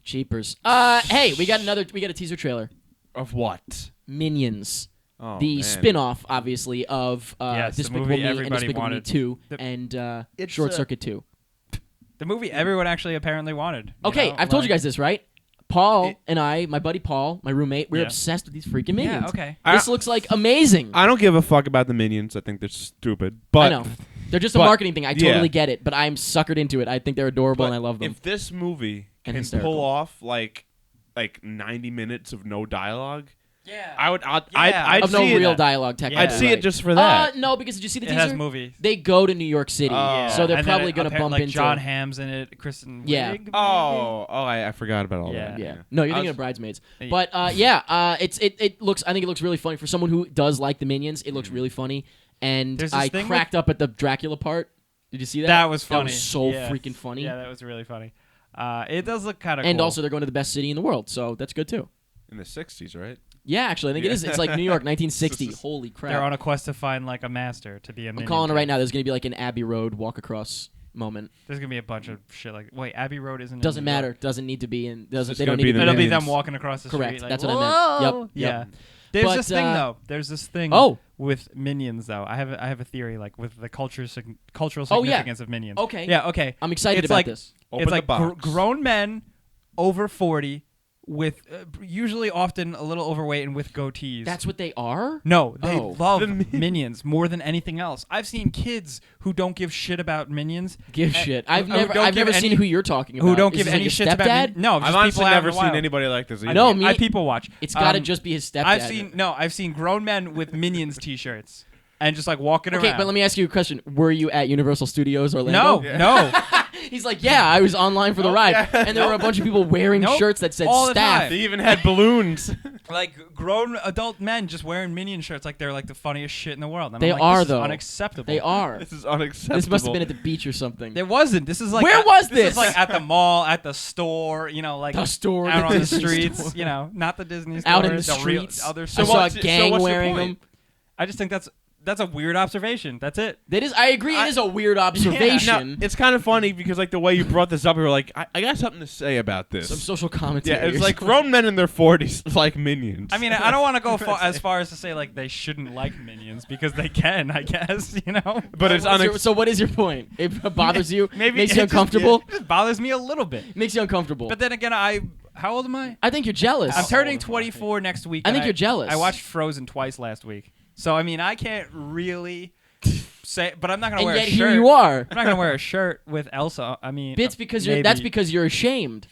Cheapers. Hey, we got a teaser trailer. Of what? Minions. Oh, The man. spin-off, obviously, of Yes, the Despicable movie Me and everybody Despicable Me wanted. 2 The- and It's, Short Circuit 2. The movie everyone actually apparently wanted. you Okay, know, I've told you like- guys this, right? Paul and I, my buddy Paul, my roommate, we're Yeah. obsessed with these freaking Minions. Yeah. Okay. This looks like amazing. I don't give a fuck about the Minions. I think they're stupid. But I know. They're just a but- marketing thing. I yeah. totally get it, but I'm suckered into it. I think they're adorable and I love them. If this movie And can hysterical. pull off like 90 minutes of no dialogue, Yeah. I'd of no see real it. dialogue, technically. I'd see right. it just for that. No, because did you see the It teaser? has movies. They go to New York City, Oh. so they're And then probably going to bump like into. John Hamm's in it. Kristen. Yeah. Wiig, I forgot about all Yeah. that. Yeah. No, you're I thinking was- of Bridesmaids. Yeah. But it looks. I think it looks really funny for someone who does like the Minions. It looks really funny, and There's this I thing cracked up at the Dracula part. Did you see that? That was funny. That was so Yeah. freaking funny. Yeah, that was really funny. It does look kind of And cool. also, they're going to the best city in the world, so that's good too. In the 60s, right? Yeah, actually, I think it is. It's like New York, 1960. This is- Holy crap! they're on a quest to find like a master to be a I'm minion calling it king. right now. There's going to be like an Abbey Road walk across moment. There's gonna be a bunch of shit like. Wait, Abbey Road isn't. Doesn't in New York. matter. Doesn't need to be in. Doesn't. just They don't gonna need be to the It'll be Minions. them walking across the Correct. street. Like, That's what I meant. "Whoa!" Yep. Yeah. There's But, this thing though. There's this thing. Oh. With Minions though, I have a theory like with the cultural Oh, yeah. significance of Minions. Okay. Yeah. Okay. I'm excited It's about like- this. Open it's the like box. grown men over 40 with usually often a little overweight and with goatees. That's what they are. No, they Oh. love The Min- Minions more than anything else. I've seen kids who don't give shit about Minions. Give shit. I've who never. don't I've give never any- seen who you're talking about. Who don't Is give this like any his shit about stepdad? Minions. No, just I've honestly people out in never the seen wild. anybody like this either. No, me- I people watch. It's got to just be his stepdad. I've seen grown men with Minions T-shirts and just like walking Okay, around. but let me ask you a question. Were you at Universal Studios Orlando? No. He's like, yeah, I was online for the ride, yeah. and there were a bunch of people wearing Nope. shirts that said All the staff. time. They even had balloons. Like grown adult men just wearing Minion shirts like they're like the funniest shit in the world. And They I'm like, are, this is though. unacceptable. They are. This is unacceptable. This must have been at the beach or something. There wasn't. This is like Where was this? this? Is like at the mall, at the store, you know, like The store, out the on the Disney streets, store. you know, not the Disney store, Out in the real streets. other I stores. saw a what's- so gang what's your wearing them. point? I just think that's a weird observation. That's it. That is, I agree. It is a weird observation. Now, it's kind of funny because like the way you brought this up, you were like, I got something to say about this. Some social commentary. Yeah, it's like grown men in their 40s like Minions. I mean, I don't want to go as far as to say like they shouldn't like Minions because they can, I guess, you know. but it's So what is your point? It bothers you? Maybe Makes it you just- uncomfortable? It just bothers me a little bit. Makes you uncomfortable. But then again, how old am I? I think you're jealous. I'm turning 24 next week. I and think you're jealous. I watched Frozen twice last week, so I mean, I can't really say. But I'm not gonna and wear yet a shirt. here you are. I'm not gonna wear a shirt with Elsa. I mean, It's because maybe. that's because you're ashamed.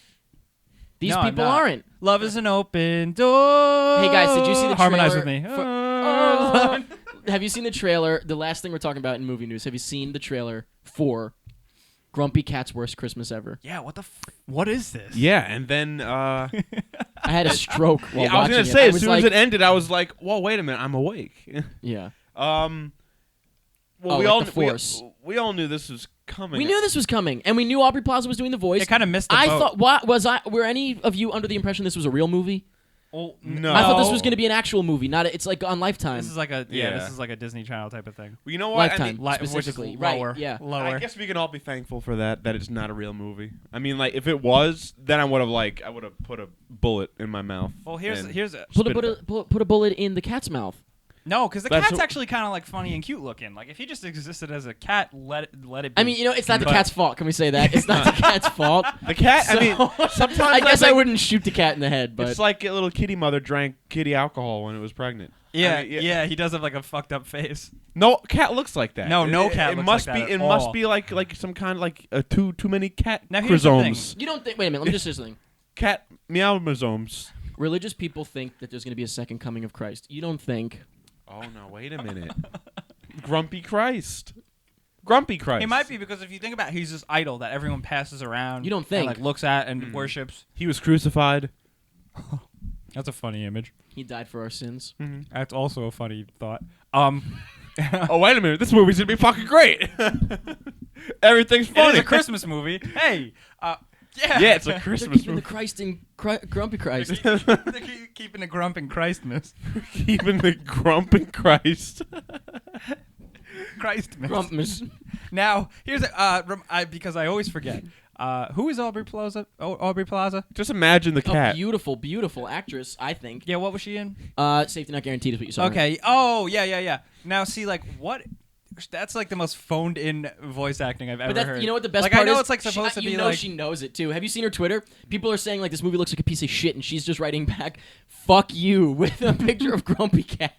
These No, I'm people not. aren't. Love is an open door. Hey guys, did you see the Harmonize trailer with me? for- Have you seen the trailer? The last thing we're talking about in movie news. Have you seen the trailer for Grumpy Cat's Worst Christmas Ever? Yeah. What is this? yeah, and then I had a stroke while yeah, I was watching gonna it. say I as was soon like, as it ended, I was like, "Whoa, wait a minute, I'm awake." yeah. Well, Oh, we like all the Force. we all knew this was coming. We knew this was coming, and we knew Aubrey Plaza was doing the voice. It kind of missed the I boat. thought, were any of you under the impression this was a real movie? Well, No. I thought this was going to be an actual movie, not. It's like on Lifetime. This is like a Yeah. This is like a Disney Channel type of thing. Well, you know what? Lifetime. Which is Specifically, lower. right, yeah. Lower. I guess we can all be thankful for that it's not a real movie. I mean, like if it was, then I would have put a bullet in my mouth. Well, here's and here's a, put spit it a bullet in the cat's mouth. No, because the That's cat's what- actually kind of like funny and cute looking. Like if he just existed as a cat, let it be. I mean, it's not the But- cat's fault. Can we say that? It's not the cat's fault. The cat. I So- mean, sometimes I guess I think wouldn't shoot the cat in the head, but It's like a little kitty mother drank kitty alcohol when it was pregnant. Yeah, I mean, yeah, he does have like a fucked up face. No cat looks like that. No, no It- cat It looks must like be. that It at must all. be like some kind of like too many cat Now, here's the thing. chromosomes. you don't think. Wait a minute. Let me just say something. Cat meowmosomes. Religious people think that there's going to be a second coming of Christ. You don't think. Oh no! Wait a minute. Grumpy Christ. Grumpy Christ. He might be because if you think about it, he's this idol that everyone passes around. You don't and, think. like looks at and worships. He was crucified. That's a funny image. He died for our sins. That's also a funny thought. Oh wait a minute! This movie's gonna be fucking great. Everything's It funny. is a Christmas movie. Hey, yeah. Yeah, it's a They're Christmas keeping the movie. Christ in Grumpy Christ. They're keeping the grump in Christmas. Keeping the grumpy Christ. Christmas. Grumpmas. Now, here's because I always forget. Who is Aubrey Plaza? Aubrey Plaza? Just imagine the A cat. beautiful, beautiful actress, I think. Yeah, what was she in? Safety Not Guaranteed is what you saw. Okay. Oh, yeah. Now, see, like, what? That's like the most phoned-in voice acting I've ever But heard. you know what the best like, part I know is? it's like supposed to be you know like. she knows it too. Have you seen her Twitter? People are saying like this movie looks like a piece of shit, and she's just writing back, "Fuck you" with a picture of Grumpy Cat.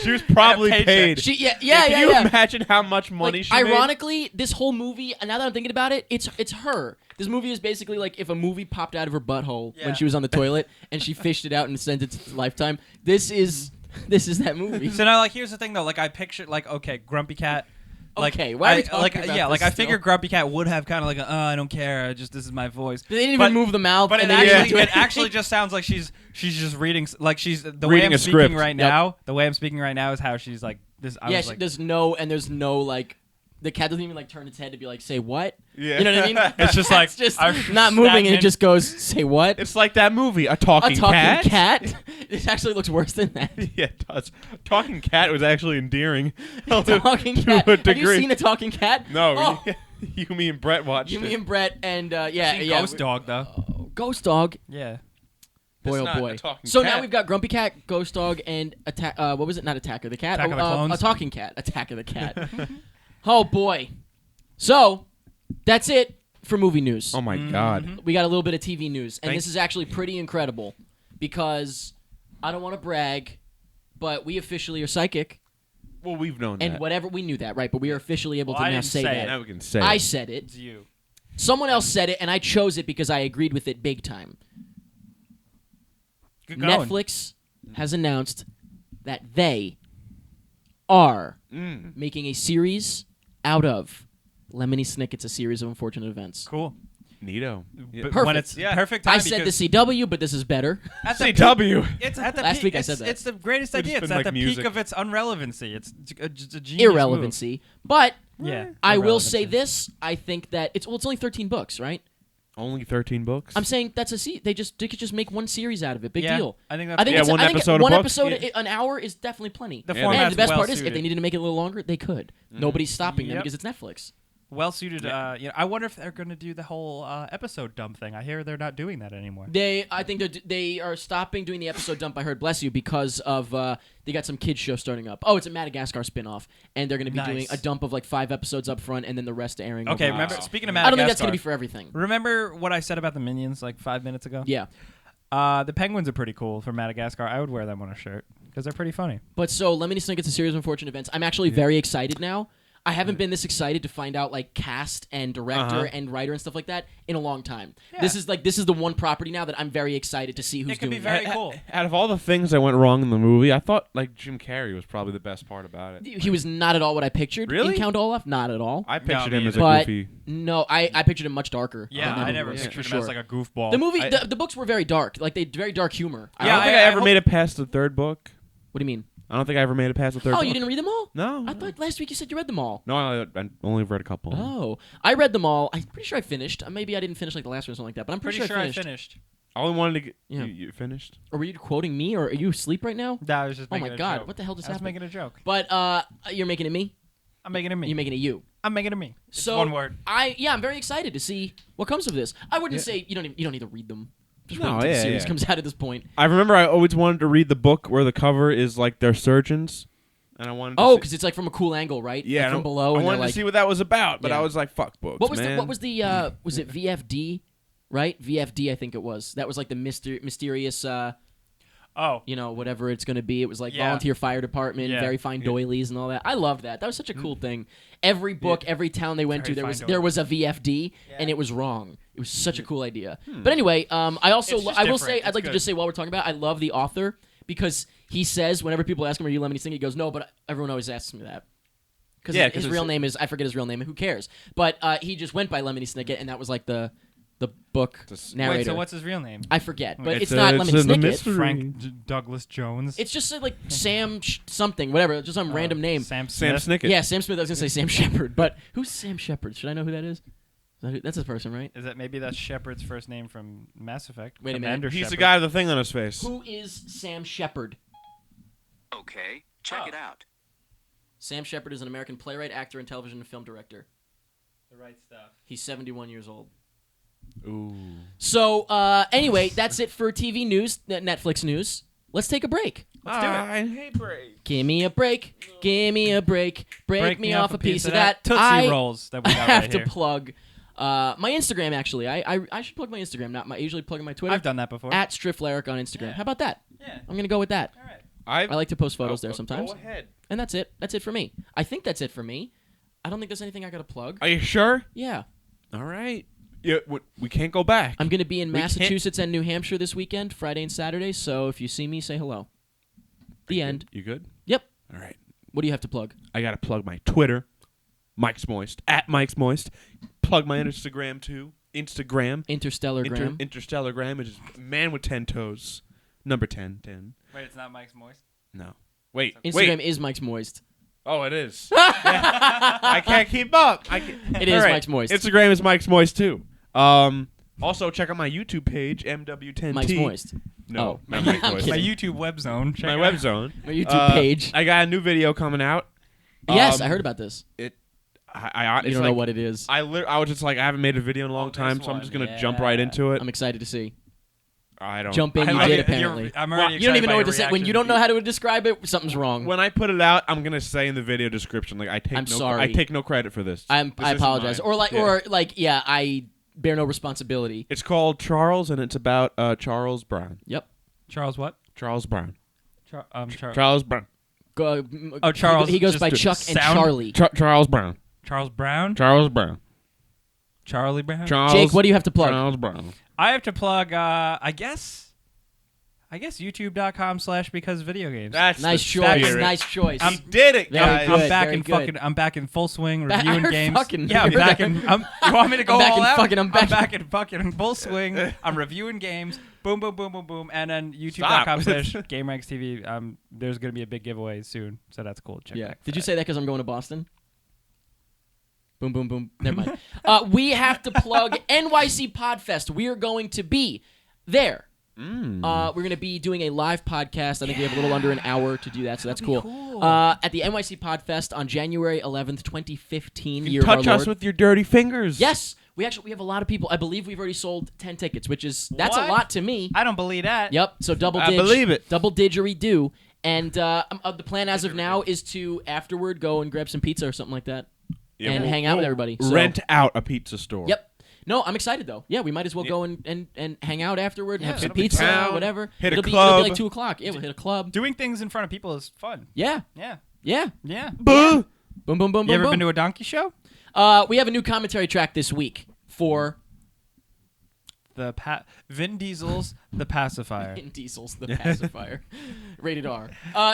She was probably paycheck. paid. Can Can you imagine how much money Like, she made? ironically, this whole movie, and now that I'm thinking about it, it's her. This movie is basically like if a movie popped out of her butthole Yeah. when she was on the toilet and she fished it out and sent it to Lifetime. This is that movie. So now, like, here's the thing though. Like, I pictured, like, okay, Grumpy Cat. Like, Okay, why are we I, talking like, about yeah, like this I figured still? Grumpy Cat would have kind of like a, I don't care, this is my voice. They didn't But- even move the mouth. But it and they didn't do actually, it anything. actually just sounds like she's just reading, like she's the way Reading I'm a speaking script. right Yep. now. The way I'm speaking right now is how she's like this. I Yeah, was like, there's no like the cat doesn't even like turn its head to be like say what. Yeah. You know what I mean? It's just like, it's just I'm not moving and it stagnant. just goes say what. It's like that movie, A Talking, A talking cat. This actually looks worse than that. Yeah, it does. Talking cat was actually endearing. Talking to cat. a Have you degree. seen a talking cat? No, Oh, you, me, and Brett watched you, it. me, and Brett, and yeah, seen yeah. Ghost Dog though. Ghost Dog. Yeah. It's Boy, oh not boy. a talking So cat. now we've got Grumpy Cat, Ghost Dog, and what was it? Not Attacker the Cat. Attack of the Clones? A talking cat. Attack of the Cat. Oh boy. So that's it for movie news. Oh my god. We got a little bit of TV news, and Thank- this is actually pretty incredible because I don't want to brag, but we officially are psychic, Well, we've known and that. whatever we knew that, right? But we are officially able Well, to I now didn't say say that. it. Now we can say I it. said it. It's you. Someone else said it, and I chose it because I agreed with it big time. Good going. Netflix has announced that they are Mm. making a series out of Lemony Snicket's A Series of Unfortunate Events. Cool. Neato. Yeah. But Perfect. when it's Yeah. perfect time I said the because CW, but this is better. at the CW. It's at the Last peak. week I it's, said that. It's the greatest It's idea. It's been at like the music. peak of its unrelevancy. It's just a genius Irrelevancy. But move. Yeah. I will say irrelevancy. this. I think that it's only 13 books, right? Only 13 books? I'm saying that's they could just make one series out of it. Big Yeah, deal. I think that's I think Yeah, it's, one I think episode a one book? episode, Yeah. an hour is definitely plenty. The Yeah. And format's the best well part is, if suited. they needed to make it a little longer, they could. Nobody's stopping them Yep. because it's Netflix. well suited. I wonder if they're going to do the whole episode dump thing. I hear they're not doing that anymore. I think they are stopping doing the episode dump. I heard, bless you, because of they got some kids show starting up. Oh, it's a Madagascar spinoff, and they're going to be doing Nice. a dump of like 5 episodes up front, and then the rest airing. Okay, over. remember Wow. speaking of I Madagascar. don't think that's going to be for everything. Remember what I said about the Minions like 5 minutes ago? Yeah, The penguins are pretty cool for Madagascar. I would wear them on a shirt because they're pretty funny. but so Lemony Snicket's A Series of Unfortunate Events. I'm actually very excited now. I haven't been this excited to find out like cast and director and writer and stuff like that in a long time. Yeah. This is the one property now that I'm very excited to see who's It could be doing very it. cool. Out of all the things that went wrong in the movie, I thought like Jim Carrey was probably the best part about it. He was not at all what I pictured Really? in Count Olaf. Not at all. I pictured him me as a either. but goofy. no, I pictured him much darker. Yeah, than I the never movie was, pictured for him as sure. like a goofball. The movie, I- the books were very dark. Like they very dark humor. I Yeah, don't think I I ever hope- made it past the third book. What do you mean? I don't think I ever made it past the third Oh, book. you didn't read them all? No. I thought last week you said you read them all. No, I only read a couple. Oh, I read them all. I'm pretty sure I finished. Maybe I didn't finish like the last one or something like that, but I'm pretty, pretty sure I I finished. finished. I only wanted to get. Yeah. You finished? Or were you quoting me, or are you asleep right now? No, I was just Oh making my a god, joke. what the hell just I was happened? making a joke. But you're making it me. I'm making it me. You're making it you. I'm making it me. It's So one word. I'm very excited to see what comes of this. I wouldn't say you don't need to read them Just No, wait until the yeah, series yeah. comes out at this point. I remember I always wanted to read the book where the cover is like they're surgeons, and I wanted. To Oh, see- because it's like from a cool angle, right? yeah, Like and from below. I and wanted they're to like, see what that was about, but Yeah. I was like, "Fuck books, what was man." the was it VFD, right? VFD, I think it was. That was like the mysterious. Oh, Whatever it's going to be. It was like Yeah. volunteer fire department, Yeah. very fine doilies and all that. I loved that. That was such a cool thing. Every book, every town they went Very to, fine there was a VFD, and it was wrong. It was such a cool idea. But anyway, I also It's just I will different. say I'd It's like to good. just say while we're talking about it, I love the author because he says whenever people ask him, "Are you Lemony Snicket?" He goes, "No," but everyone always asks me that. Because Yeah, his 'cause real it's- name is I forget his real name. Who cares? But he just went by Lemony Snicket, and that was like the book narrator. wait. So what's his real name? I forget, but it's a- not it's Lemony a Snicket. mystery. Frank Douglas Jones. It's just like Sam something, whatever, just some random name. Sam Sam Smith. Snicket. Yeah, Sam Smith. I was gonna say Sam Shepard, but who's Sam Shepard? Should I know who that is? That's his person, right? Is that maybe that's Shepard's first name from Mass Effect? Wait a minute. Commander He's the Shepard. guy with the thing on his face. Who is Sam Shepard? Okay, check it out. Sam Shepard is an American playwright, actor, and television and film director. The right stuff. He's 71 years old. Ooh. So, anyway, that's it for TV news, Netflix news. Let's take a break. Let's do it. I hate break. Give me a break. Give me a break. Break me off a piece of that. Tootsie I Rolls that we got have right to here. plug my Instagram, actually. I should plug my Instagram, not my usually plug my Twitter. I've done that before. At Striffleric on Instagram. Yeah. How about that? Yeah. I'm going to go with that. All right. I like to post photos there Go sometimes. ahead. And that's it. That's it for me. I think that's it for me. I don't think there's anything I got to plug. Are you sure? Yeah. All right. Yeah, we can't go back. I'm going to be in We can't- Massachusetts and New Hampshire this weekend, Friday and Saturday, so if you see me, say hello. The end. You good? Yep. All right. What do you have to plug? I gotta plug my Twitter, Mike's Moist at Mike's Moist. Plug my Instagram too. Instagram. Interstellar Gram. Interstellargram, which is man with 10 toes. Number 10. Wait, it's not Mike's Moist? No. Wait. Instagram Wait. is Mike's Moist. Oh, it is. I can't keep up. It is Mike's Moist. Instagram is Mike's Moist too. Also check out my YouTube page, MW10T. Mike's Moist. No, Oh. not Mike's I'm Moist. My kidding. YouTube web zone. Check My it web out. zone. My YouTube page. I got a new video coming out. Yes, I heard about this. I You it's don't know like- what it is. I was just like, I haven't made a video in a long this time, so I'm one, just gonna yeah. jump right into it. I'm excited to see. I don't Jump in, I you like did it. apparently. I'm already You don't excited even know by what to your say. When reaction. you don't know how to describe it, something's wrong. When I put it out, I'm gonna say in the video description, like I take I'm no, sorry. I take no credit for this. I This isn't apologize. mine. Or Yeah. yeah, I bear no responsibility. It's called Charles, and it's about Charles Brown. Yep. Charles what? Charles Brown. Oh, Charles Brown. Charles, He goes just by to Chuck and sound- Charlie. Charles Brown. Charles Brown? Charles Brown. Charlie Brown? Charles. Jake, what do you have to plug? Charles Brown. I have to plug, I guess youtube.com/because video games. That's Nice the choice. spirit. Nice choice. He did it, Very guys. good. I'm back very in good. fucking. I'm back in full swing I reviewing heard games. fucking. Yeah, I'm back in. You want me to go I'm back all in out? fucking- I'm back in fucking full swing. I'm reviewing games. Boom, boom, boom, boom, boom, and then Stop. youtube.com/GameRanksTV. There's gonna be a big giveaway soon, so that's cool. Check Yeah. back. Did you say that because I'm going to Boston? Boom, boom, boom. Never mind. We have to plug NYC Podfest. We are going to be there. We're going to be doing a live podcast. I think we have a little under an hour to do that, so that's cool. At the NYC Podfest on January 11th, 2015. You year can of touch our us Lord. with your dirty fingers. Yes. We have a lot of people. I believe we've already sold 10 tickets, which is that's a What? lot to me. I don't believe that. Yep. So double I dig. believe it. Double didgeridoo. And the plan as of now is to afterward go and grab some pizza or something like that. Yeah, and we'll- hang out with we'll everybody. So- Rent out a pizza store. Yep. No, I'm excited though. Yeah, we might as well go and hang out afterward and have some it'll be pizza, town, whatever. hit a It'll be club. like 2:00. Yeah, we'll hit a club. Doing things in front of people is fun. Yeah, Yeah. yeah. Yeah. Boo. Boom, boom, boom, You ever boom, been boom. to a donkey show? We have a new commentary track this week for Vin Diesel's The Pacifier. Vin Diesel's The Pacifier. Rated R.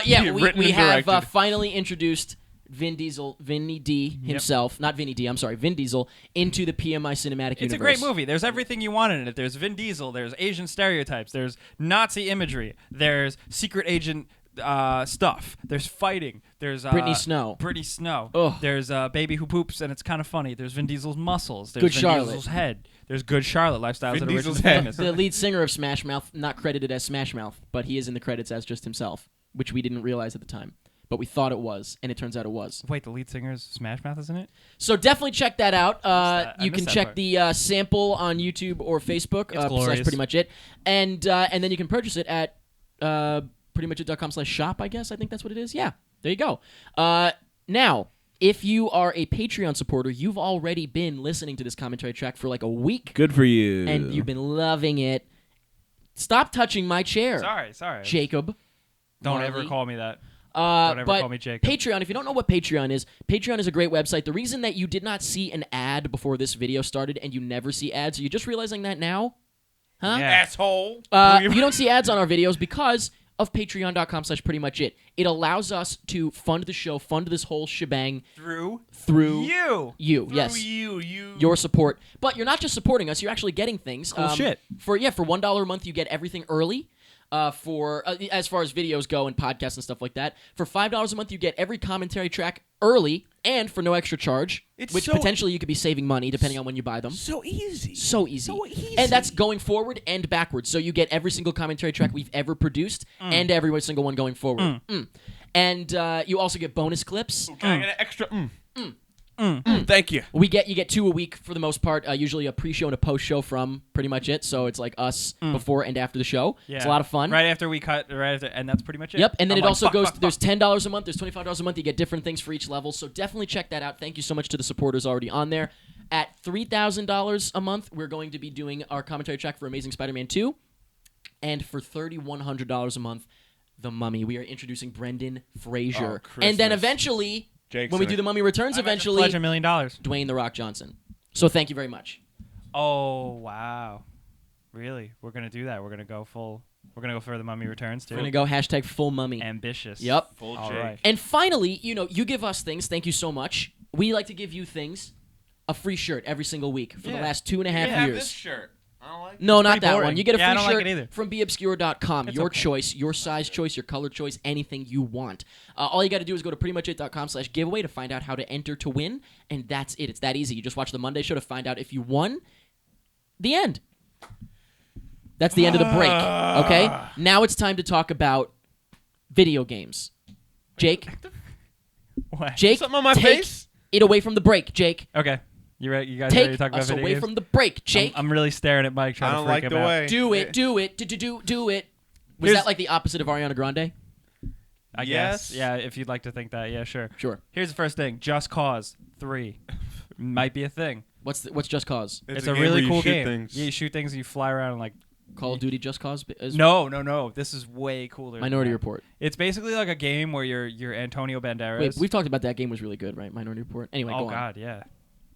Yeah, Written we and have directed. finally introduced Vin Diesel, Vinny D himself, not Vinny D, I'm sorry, Vin Diesel, into the PMI cinematic It's universe. a great movie. There's everything you want in it. There's Vin Diesel. There's Asian stereotypes. There's Nazi imagery. There's secret agent stuff. There's fighting. There's Brittany Snow. Brittany Snow. Ugh. There's a baby who poops and it's kind of funny. There's Vin Diesel's muscles. There's Good Vin Charlotte. Diesel's head. There's Good Charlotte. Lifestyles Vin that are rich Diesel's and head. famous. The lead singer of Smash Mouth, not credited as Smash Mouth, but he is in the credits as just himself, which we didn't realize at the time. but we thought it was, and it turns out it was. Wait, the lead singer's Smash Mouth, isn't it? So definitely check that out. I You can missed that check part. the sample on YouTube or Facebook. It's Slash glorious. pretty much it, and then you can purchase it at prettymuchit.com/shop. I guess I think that's what it is. Yeah, there you go. Now, if you are a Patreon supporter, you've already been listening to this commentary track for like a week, Good for you. and you've been loving it. Stop touching my chair, Sorry. Jacob. Don't Marley. ever call me that. Don't ever but call me Jacob. Patreon, if you don't know what Patreon is a great website. The reason that you did not see an ad before this video started and you never see ads, are you just realizing that now? Huh? Yeah. asshole. You don't see ads on our videos because of patreon.com/prettymuchit. It allows us to fund the show, fund this whole shebang Through through you. yes. you. Your support. But you're not just supporting us, you're actually getting things. Cool shit. For $1 a month you get everything early. For as far as videos go and podcasts and stuff like that. For $5 a month you get every commentary track early and for no extra charge, It's which so- potentially you could be saving money depending on when you buy them. So easy. So easy. So easy. And that's going forward and backwards. So you get every single commentary track we've ever produced and every single one going forward. And you also get bonus clips. Can I get an extra? Thank you. You get 2 a week for the most part. Usually a pre-show and a post-show from Pretty Much It. So it's like us before and after the show. Yeah. It's a lot of fun. Right after we cut, and that's pretty much it. Yep, and then I'm it like, also fuck, goes. fuck, There's fuck. $10 a month. There's $25 a month. You get different things for each level. So definitely check that out. Thank you so much to the supporters already on there. At $3,000 a month, we're going to be doing our commentary track for Amazing Spider-Man 2, and for $3,100 a month, The Mummy. We are introducing Brendan Fraser, Oh, and then Christmas. eventually, Jake's when we in do it. The Mummy Returns, I meant to eventually pledge $1 million. Dwayne the Rock Johnson. So thank you very much. Oh wow, really? We're gonna do that. We're gonna go full. We're gonna go for the Mummy Returns too. We're gonna go #full mummy. Ambitious. Yep. Full All Jake. right. And finally, you give us things. Thank you so much. We like to give you things. A free shirt every single week for the Yeah. last 2.5 have years. this shirt. I don't like. No, not pretty that boring. one. You get a Yeah, I free don't like shirt it either. from beobscure.com. It's Your okay. choice, your size choice, your color choice, anything you want. All you got to do is go to prettymuchit.com/giveaway to find out how to enter to win, and that's it. It's that easy. You just watch the Monday show to find out if you won. The end. That's the end of the break. Okay? Now it's time to talk about video games. Jake, What? Jake, Something on my take face? it away from the break. Jake, Okay. You ready? You guys ready to take talk about us video away games? from the break. Jake, I'm really staring at Mike trying I to don't freak like him the out. way. do it. Do it. Was Here's- that like the opposite of Ariana Grande? I Yes. guess. Yeah, if you'd like to think that, yeah, sure. Sure. Here's the first thing. Just Cause 3 might be a thing. What's Just Cause? It's a a game really where you cool shoot game. things. Yeah, you shoot things and you fly around and like. Call of Duty Just Cause? Is No. This is way cooler. than Minority that. Report. It's basically like a game where you're Antonio Banderas. Wait, we've talked about that game was really good, right? Minority Report. Anyway, Oh go on. God, yeah.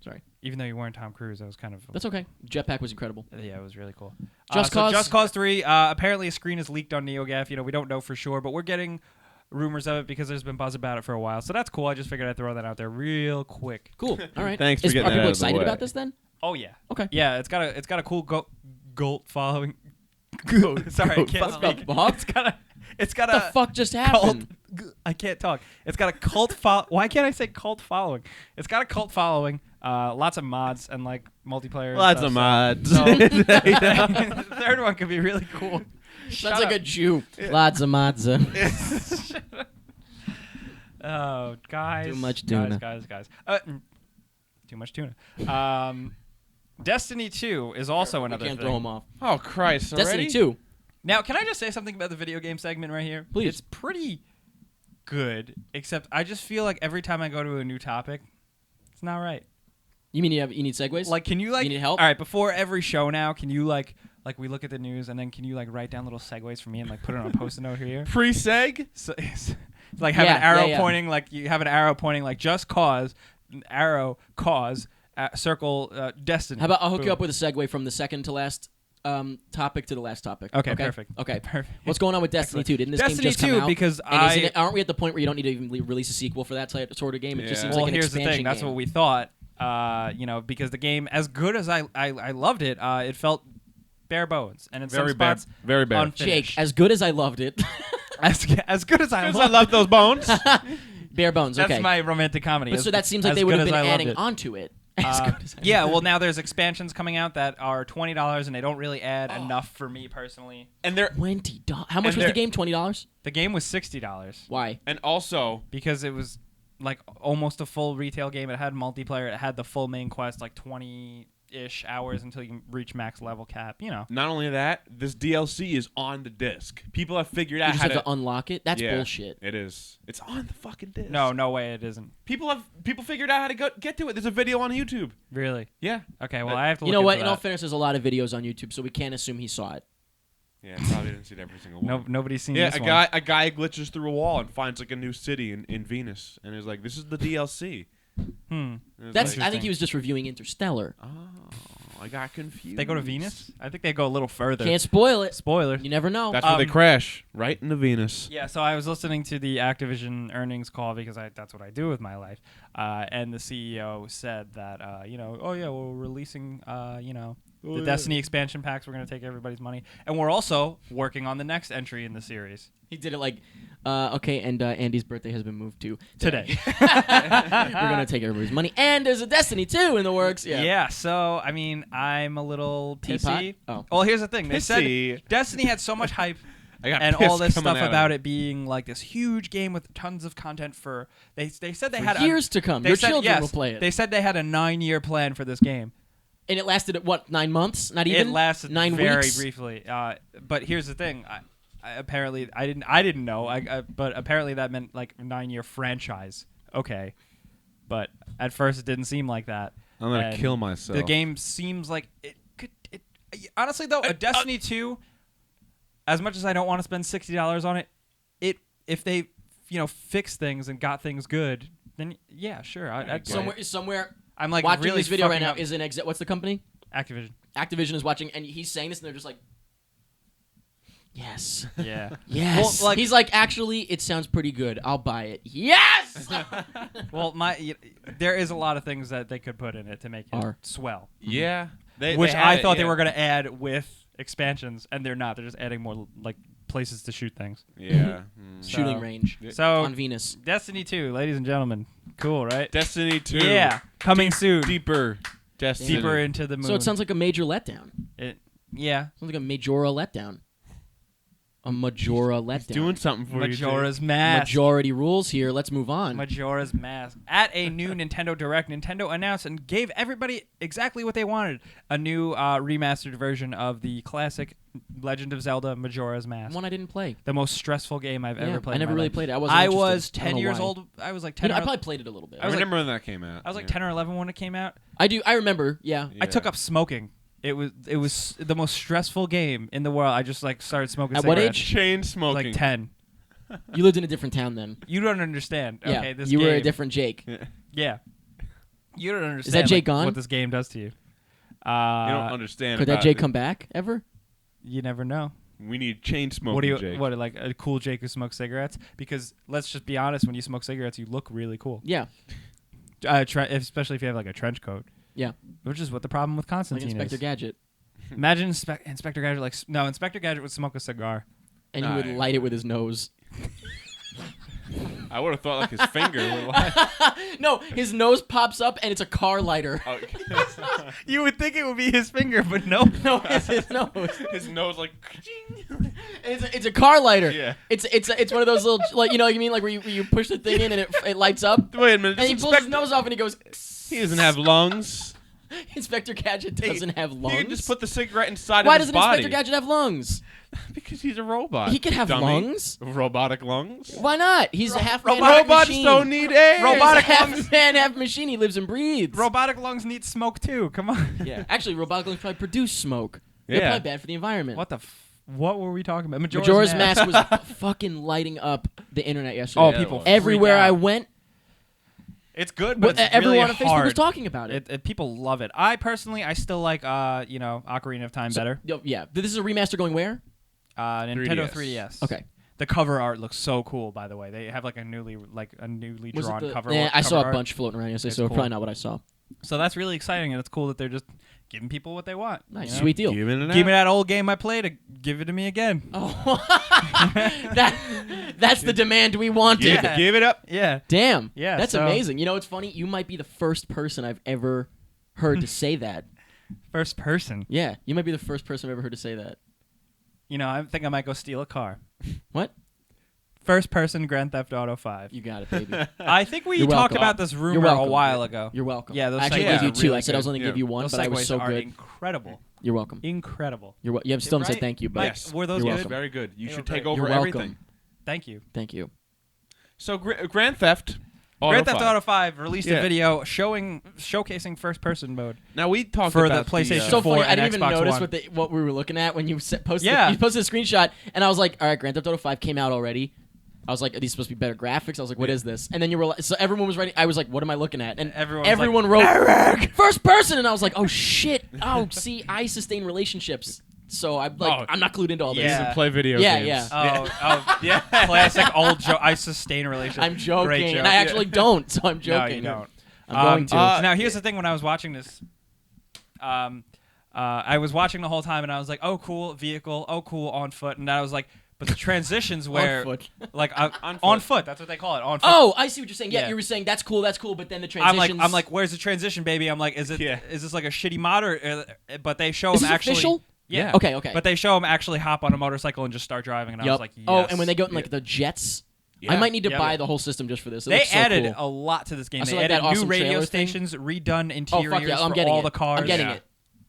Sorry. Even though you weren't Tom Cruise, that was kind of. That's okay. Jetpack was incredible. Yeah, it was really cool. Just Cause- Just Cause 3. Apparently, a screen is leaked on NeoGAF. We don't know for sure, but we're getting rumors of it because there's been buzz about it for a while. So that's cool. I just figured I'd throw that out there real quick. Cool. All right. Thanks for getting Are that people out of the excited way. about this then? Oh yeah. Okay. Yeah, it's got a cool cult following. Sorry, I can't What the speak. fuck? It's got What the a fuck just cult. happened? I can't talk. It's got a cult Why can't I say cult following? It's got a cult following. Lots of mods and like multiplayer. and Lots stuff, of so- mods. So, the third one could be really cool. Sounds like a Jew. Lots of mods. Oh, guys. Too much tuna. Guys. Too much tuna. Destiny 2 is also We another can't thing. throw him off. Oh Christ! Destiny already? 2. Now, can I just say something about the video game segment right here? Please. It's pretty good, except I just feel like every time I go to a new topic, it's not right. You mean you need segues? Like, can you like? You need help? All right, before every show now, can you like we look at the news and then can you like write down little segues for me and like put it on a post-it note here? Pre-seg? So, it's like have Yeah, an arrow yeah. pointing, like you have an arrow pointing, like just cause, an arrow cause, circle destiny. How about I'll hook you Boom. up with a segue from the second to last topic to the last topic. Okay, perfect. Okay. Perfect. What's going on with Destiny 2? Didn't this Destiny game just 2 come out? because And aren't we at the point where you don't need to even release a sequel for that sort of game? It just Yeah. seems well, like an here's the expansion thing. That's game. what we thought. Because the game, as good as I loved it, it felt bare bones, and in Very some bad. spots, Very bad. unfinished. Jake, as good as I loved it, as good as I I loved love those bones. bare bones. That's Okay, my romantic comedy. but so that seems like they would have been adding onto it. As good as Yeah, well, now there's expansions coming out that are $20, and they don't really add enough for me personally. And they're $20. How much And was the they're- game? $20. The game was $60 Why? and also because it was like almost a full retail game. It had multiplayer. It had the full main quest, like 20-ish hours until you reach max level cap. You know. not only that, this DLC is on the disc. People have figured You out just how have to unlock it? That's Yeah, bullshit. It is. It's on the fucking disc. No way it isn't. People figured out how to get to it. There's a video on YouTube. Really? Yeah. Okay, well, I have to look You know what? into In all that. fairness, there's a lot of videos on YouTube, so we can't assume he saw it. Yeah, probably didn't see every single one. No, nobody's seen Yeah, this a one. guy glitches through a wall and finds like a new city in Venus, and is like, "This is the DLC." And it's That's. like, I think he was just reviewing Interstellar. oh, I got confused. They go to Venus? I think they go a little further. Can't spoil it. Spoiler. You never know. That's where they crash, right into Venus. Yeah, so I was listening to the Activision earnings call because that's what I do with my life. And the CEO said that, oh yeah, we're releasing, the Destiny expansion packs. We're going to take everybody's money. And we're also working on the next entry in the series. He did it like, okay, and Andy's birthday has been moved to Today. We're gonna take everybody's money, and there's a Destiny 2 in the works. Yeah. Yeah, so, I mean, I'm a little Teapot? pissy. Oh. Well, here's the thing. They Pissy. said Destiny had so much hype. I got And piss all this coming stuff out about of it being like this huge game with tons of content for they said they For had years to come. they Your said, children yes, will play it. They said they had a 9-year plan for this game. And it lasted, what, 9 months? Not It even? lasted 9 very weeks? briefly. But here's the thing. Apparently, I didn't know. But apparently that meant like a 9-year franchise. Okay, but at first it didn't seem like that. I'm gonna And kill myself. The game seems like it could. Honestly, though, a Destiny 2. As much as I don't want to spend $60 on it, if they fix things and got things good, then yeah, sure. I'd play it. Somewhere. I'm like watching really this video right fucking now up is an exec. What's the company? Activision. Activision is watching, and he's saying this, and they're just like, yes. Yeah. Yes. Well, like- he's like, actually, it sounds pretty good. I'll buy it. Yes! Well, there is a lot of things that they could put in it to make it Are. swell. yeah, Which I thought they were going to add with expansions, and they're not. They're just adding more like places to shoot things. Yeah. Shooting So- range So on Venus. Destiny 2, ladies and gentlemen, cool, right? Destiny 2. Yeah, coming soon, Deeper. Destiny. deeper into the moon. So it sounds like a major letdown. Yeah, Sounds like a Majora letdown. A Majora letdown. Doing something for Majora's Mask. Majority rules here. Let's move on. Majora's Mask. At a new Nintendo Direct, Nintendo announced and gave everybody exactly what they wanted. A new remastered version of the classic Legend of Zelda Majora's Mask. One I didn't play. The most stressful game I've ever played. I never in my really life. played it. I wasn't I interested. was I don't 10 know years why. old. I was like You 10 know, or I probably played it a little bit. I was like- remember when that came out. I was like Yeah. 10 or 11 when it came out. I do. I remember. Yeah. Yeah. I took up smoking. It was the most stressful game in the world. I just like started smoking At what cigarettes. age? Chain I was smoking. like 10. You lived in a different town then. You don't understand. Yeah. Okay, this you were a game- different Jake. Yeah. You don't understand. Jake like, gone? what this game does to you. You don't understand. Could that about Jake it. come back ever? You never know. We need chain smoking. What do you Jake. what like a cool Jake who smokes cigarettes? Because let's just be honest, when you smoke cigarettes, you look really cool. Yeah. Especially if you have like a trench coat. Yeah. Which is what the problem with Like Constantine Inspector is. Gadget. Imagine Inspector Gadget Inspector Gadget would smoke a cigar. And he would Nice. light it with his nose. I would have thought like his finger would lie. No, his nose pops up and it's a car lighter. Oh, You would think it would be his finger, but no. No, it's his nose. his nose like. It's a car lighter. Yeah. It's one of those little, like, you know what you mean, like where you push the thing in and it lights up. Wait a minute. And he pulls his nose off and he goes. He doesn't have lungs. Inspector Gadget doesn't have lungs. You can just put the cigarette inside Why of his doesn't body. Inspector Gadget have lungs? Because he's a robot. He could have dummy. lungs. Robotic lungs. Why not? He's a half man, half Robots machine. don't need air. Robotic He's a half lungs. man, half machine. He lives and breathes. Robotic lungs need smoke too. Come on. Yeah, actually, robotic lungs probably produce smoke. They're Yeah. probably bad for the environment. What were we talking about? Majora's Mask was fucking lighting up the internet yesterday. Oh, Yeah, people it was. Everywhere freaked I out. went, It's good, but it's everyone really on Facebook hard. was talking about it. People love it. I personally, I still like, Ocarina of Time better. Yeah, this is a remaster going where? Nintendo 3DS. 3DS. Okay. The cover art looks so cool. By the way, they have like a newly Was drawn it the, cover. Yeah, I cover saw a art. bunch floating around yesterday, It's so cool. probably not what I saw. So that's really exciting, and it's cool that they're just giving people what they want. Nice, you know? sweet deal. Giving it Give me out. that old game I played. Give it to me again. Oh, that's the demand we wanted. Yeah. Give it up. Yeah. Damn. Yeah, That's so- amazing. You know, it's funny. You might be the first person I've ever heard to say that. First person. Yeah, you might be the first person I've ever heard to say that. You know, I think I might go steal a car. What? First person Grand Theft Auto 5. You got it, baby. I think we You're talked welcome. about this You're rumor a welcome. while ago. You're welcome. Yeah, those I actually segues gave you are two. really I said I was good. only going to give you one, Those but I was segues so are good. incredible. You're welcome. Incredible. You have still haven't said right? thank you, but Mike, were those You're good? welcome. Very good. You They should were take great. over You're everything. welcome. Thank you. Thank you. So Grand Theft Auto Grand Theft 5. Auto 5 released Yeah. a video showcasing first person mode. Now we talked For the about PlayStation So 4 funny. I and didn't even Xbox notice One. what we were looking at when you posted. Yeah. You posted a screenshot, and I was like, "All right, Grand Theft Auto 5 came out already." I was like, "Are these supposed to be better graphics?" I was like, "What is this?" And then you were like, so everyone was writing. I was like, "What am I looking at?" And Everyone was wrote Eric! first person, and I was like, "Oh shit! Oh, see, I sustain relationships, so I'm like, Oh. I'm not clued into all this." Yeah. Doesn't play video Yeah, games. yeah. yeah. Classic old joke. I sustain relationships. I'm joking, Great joke. and I actually don't, so I'm joking. No, you don't. I'm going to. Now, here's the thing. When I was watching this, I was watching the whole time, and I was like, "Oh, cool vehicle. Oh, cool on foot." And I was like, "But the transitions where, foot. like, On on foot. foot. That's what they call it. On foot." Oh, I see what you're saying. Yeah, Yeah. you were saying that's cool, but then the I'm transitions. like, where's the transition, baby? I'm like, is this like a shitty mod or? But they show Is him this actually. official? Yeah. Okay. But they show him actually hop on a motorcycle and just start driving, and I was like, yes. Oh, and when they go in like the jets, I Yeah. might need to Yeah. buy the whole system just for this. It they looks so added cool. a lot to this game. I They saw, like, added that new awesome radio trailer thing. stations, redone Oh interiors fuck yeah! I'm for getting all it. the cars. I'm getting Yeah.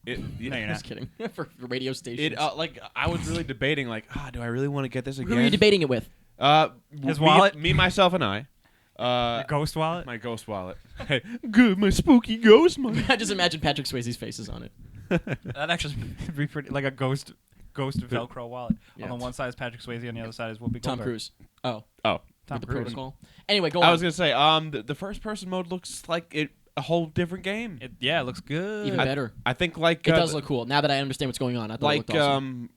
it. No, you're not. Just kidding. For radio stations. Like I was really debating, like, do I really want to get this again? Who are you debating it with? His me, wallet? me, myself, and I. Your ghost wallet. My ghost wallet. Hey, good, my spooky ghost money. I just imagine Patrick Swayze's faces on it. That actually would be pretty like a ghost Velcro wallet. Yeah. On the one side is Patrick Swayze, on the other side is Whoopi Tom Goldberg. Cruise. Oh, Oh, Tom with the Cruise. protocol. Anyway, go on. I was gonna say, the first person mode looks like a whole different game. It looks good. Even better. I think like It does look cool. Now that I understand what's going on, I thought it like looked awesome.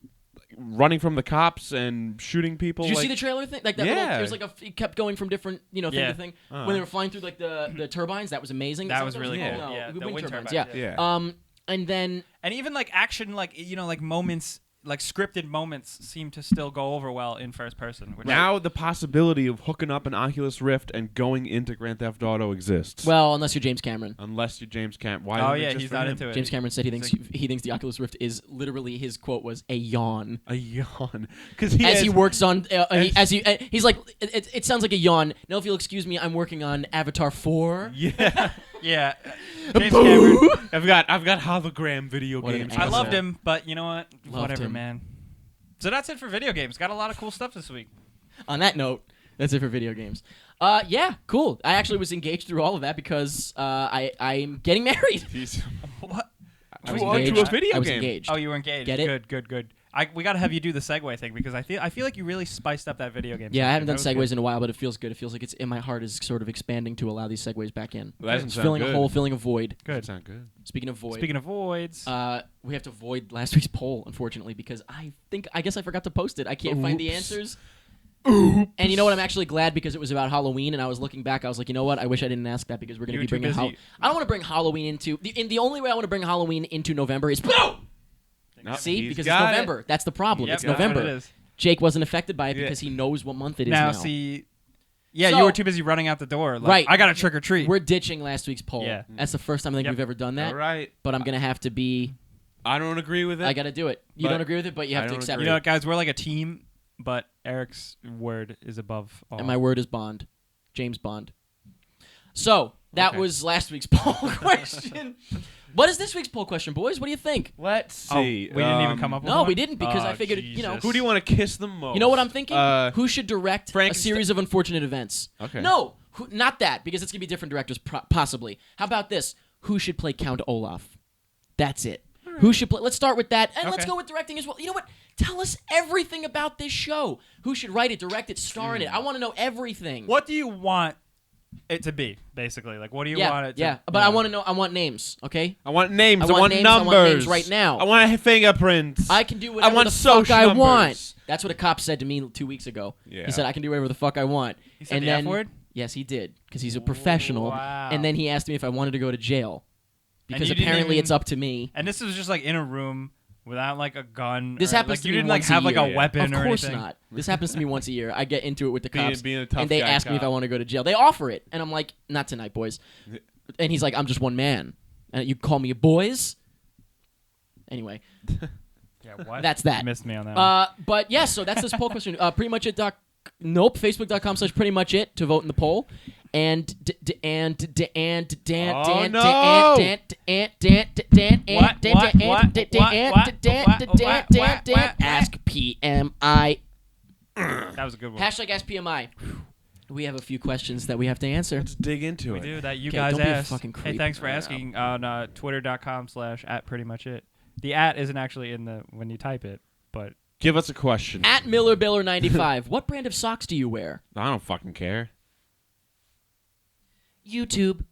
running from the cops and shooting people. Did you like, see the trailer thing? Like that Yeah. little, it was like it kept going from different, thing Yeah. to thing. Uh-huh. When they were flying through like the turbines, that was amazing. That Is was what really those cool. are? No, Yeah, the wind wind turbines. turbines, Yeah. Yeah. And then And even like action, like like moments, like scripted moments, seem to still go over well in first person. Which Now the possibility of hooking up an Oculus Rift and going into Grand Theft Auto exists. well, unless you're James Cameron. Unless you're James Cameron. Why? Oh doesn't it yeah, exist he's for not him? into it. James Cameron said He's like- he thinks the Oculus Rift is literally, his quote was a yawn. A yawn. Because He works on he's like it sounds like a yawn. No, if you'll excuse me, I'm working on Avatar 4. Yeah. Yeah, James Cameron. I've got hologram video What an games. I asshole. loved him, but you know what? Loved Whatever, him. man. So that's it for video games. Got a lot of cool stuff this week. On that note, that's it for video games. Yeah, cool. I actually was engaged through all of that because I'm getting married. What? I was To a engaged. video I was game. engaged. Oh, you were engaged. Get it? Good. We gotta have you do the segue thing because I feel like you really spiced up that video game. Yeah, I haven't done section. That was segues in a while, but it feels good. It feels like it's in my heart is sort of expanding to allow these segues back in. Well, that doesn't It's sound filling good. a hole, filling a void. Good. Sound good. Speaking of void, Speaking of voids, we have to void last week's poll, unfortunately, because I guess I forgot to post it. I can't find the Oops. answers. And you know what? I'm actually glad because it was about Halloween, and I was looking back. I was like, you know what? I wish I didn't ask that because we're going You to were be too bringing. busy. I don't want to bring Halloween into the only way I want to bring Halloween into November is No, see he's because it's got it. November. That's the problem. Yep, It's that's what November. it is. Jake wasn't affected by it Yeah. because he knows what month it is now. Now see, yeah, So- you were too busy running out the door. Like, Right. I got a trick or treat. We're ditching last week's poll. Yeah. That's the first time I think Yep. we've ever done that. All right. But I'm gonna have to be. I don't agree with it. I got to do it. You But don't agree with it, but you I have to don't accept agree. You know it. what, guys? We're like a team, but Eric's word is above all. And my word is Bond, James Bond. So that Okay. was last week's poll question. What is this week's poll question, boys? What do you think? Let's Oh, see. we didn't even come up with No, one? we didn't because I Oh, figured, Jesus. Who do you want to kiss the most? You know what I'm thinking? Who should direct a Frankenstein- series of unfortunate events? Okay. No, not that, because it's going to be different directors, possibly. How about this? Who should play Count Olaf? That's it. Who should play? Let's start with that, and let's Okay. go with directing as well. You know what? Tell us everything about this show. Who should write it, direct it, star in it? I want to know everything. What do you want it to be, basically? Like, what do you want it to yeah. But I want to know. I want names. Okay. I want names. I I want want names, I numbers. want names right now. I want fingerprints. I can do whatever want the social fuck I numbers. want. That's what a cop said to me 2 weeks ago. Yeah. He said I can do whatever the fuck I want. He said and the then, F word? Yes, he did, because he's a professional. Wow. And then he asked me if I wanted to go to jail, because you didn't apparently even- it's up to me. And this was just like in a room without like a gun. This or, happens like, to you me didn't once like have a like year. a weapon Of or course anything. not. This happens to me once a year. I get into it with the cops, being a tough and they guy ask me if cop. I want to go to jail. They offer it, and I'm like, not tonight, boys. And he's like, I'm just one man. and you call me boys. Anyway, Yeah, what? That's that. You missed me on that one. but yeah, so that's this poll question. Pretty much it. Nope. Facebook.com/. Pretty much it to vote in the poll. And ask PMI. That was a good one. Hashtag ask PMI. We have a few questions that we have to answer. Let's dig into We it. do that. You Okay, guys don't be a asked. fucking Hey, creep. thanks for I know. asking on twitter.com/@prettymuchit. The @ isn't actually in the when you type it, but Give us a question. At MillerBiller95, what brand of socks do you wear? I don't fucking care. YouTube.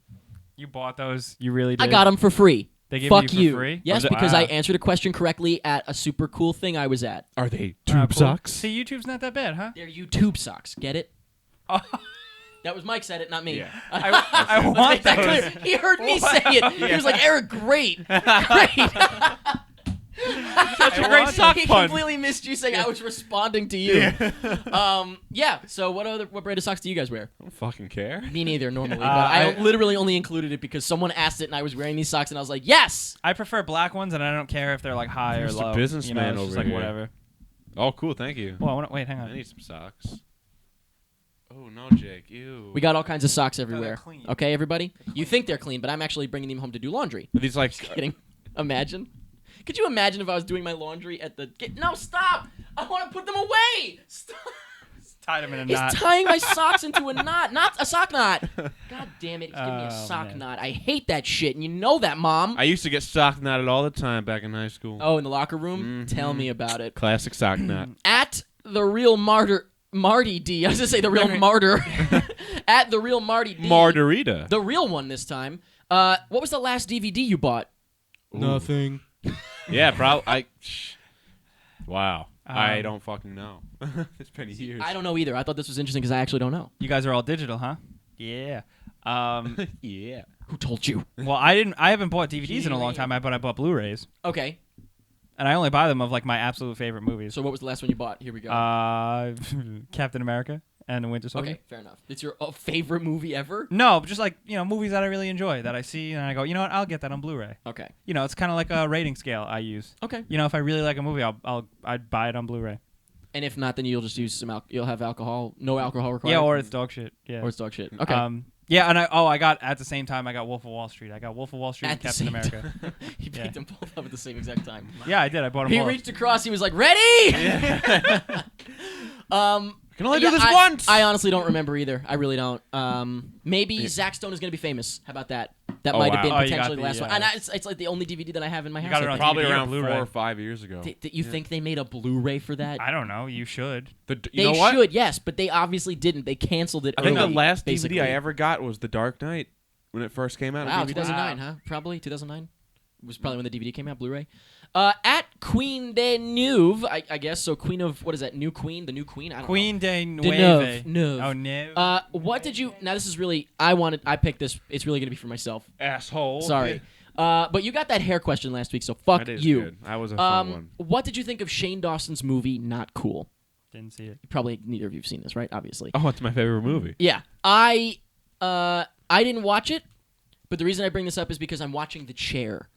you bought those. You really did. I got them for free. They gave Fuck you for free? Yes, Wow. because I answered a question correctly at a super cool thing I was at. Are they Ah, tube cool. socks? See, YouTube's not that bad, huh? They're YouTube socks. Get it? Oh. That was Mike said it, not me. Yeah. I Let's want make that those. clear. He heard me say it. He was like, Eric, great. Great. Such a great sock He pun. completely missed you saying I was responding to you. Yeah. So what brand of socks do you guys wear? I don't fucking care. Me neither normally, but I literally only included it because someone asked it and I was wearing these socks and I was like, yes. I prefer black ones, and I don't care if they're like high or Mr. low. Businessman it's just over like here. whatever. Oh, cool. Thank you. Well, wait, hang I on. need some socks. Oh, no, Jake. Ew. We got all kinds of socks everywhere. clean. Okay, everybody? You think they're clean, but I'm actually bringing them home to do laundry. Are these like... Kidding. Imagine. Could you imagine if I was doing my laundry at the... No, stop! I want to put them away! Stop! Tied them in a He's knot. tying my socks into a knot. Not a sock knot. God damn it. He's giving me a Oh, sock man. knot. I hate that shit, and you know that, Mom. I used to get sock knotted all the time back in high school. Oh, in the locker room? Tell me about it. Classic sock knot. At the real Marty D. I was going to say the real martyr. At the real Marty D. Margarita. The real one this time. What was the last DVD you bought? Nothing. Yeah, probably. Wow. I Um, don't fucking know. It's been years. I don't know either. I thought this was interesting because I actually don't know. You guys are all digital, huh? Yeah. Yeah. Who told you? Well, I haven't bought DVDs in a long time, but I bought Blu-rays, Okay. and I only buy them of like my absolute favorite movies. So what was the last one you bought? Here we go. Captain America and the Winter Soldier. Okay, fair enough. It's your favorite movie ever? No, but just like movies that I really enjoy that I see and I go, you know what, I'll get that on Blu-ray. Okay. It's kind of like a rating scale I use. Okay. If I really like a movie, I'd buy it on Blu-ray. And if not, then you'll just use you'll have alcohol, no alcohol required. Yeah, or it's dog shit. Yeah. Or it's dog shit. Okay. Yeah, and I got at the same time I got Wolf of Wall Street. I got Wolf of Wall Street At and the Captain same America. time. He Yeah. picked them both up at the same exact time. Yeah, I did. I bought them He both. reached across. He was like, "Ready!" Can only do this I, once. I honestly don't remember either. I really don't. Maybe Zack Stone is going to be famous. How about that? That Oh, might have wow. been Oh, you got potentially the the, last one. And it's like the only DVD that I have in my You house. got it I on think. Probably DVD or around Blu-ray. 4 or 5 years ago. You think they made a Blu-ray for that? I don't know. You should. You They know what? should, yes, but they obviously didn't. They canceled it. I think the early, last basically. DVD I ever got was The Dark Knight when it first came out. Wow, on DVD. 2009, huh? Probably 2009. It was probably when the DVD came out, Blu-ray. At Queen de Neuve, I guess. So Queen of what is that? New Queen, the new Queen. I don't Queen de know. Nueve. Neuve. Oh no. What did you? Now this is really. I picked this. It's really gonna be for myself. Asshole. Sorry. But you got that hair question last week, so fuck That is you. good. That was a fun one. What did you think of Shane Dawson's movie Not Cool? Didn't see it. Probably neither of you've seen this, right? Obviously. Oh, it's my favorite movie. Yeah. I didn't watch it, but the reason I bring this up is because I'm watching The Chair.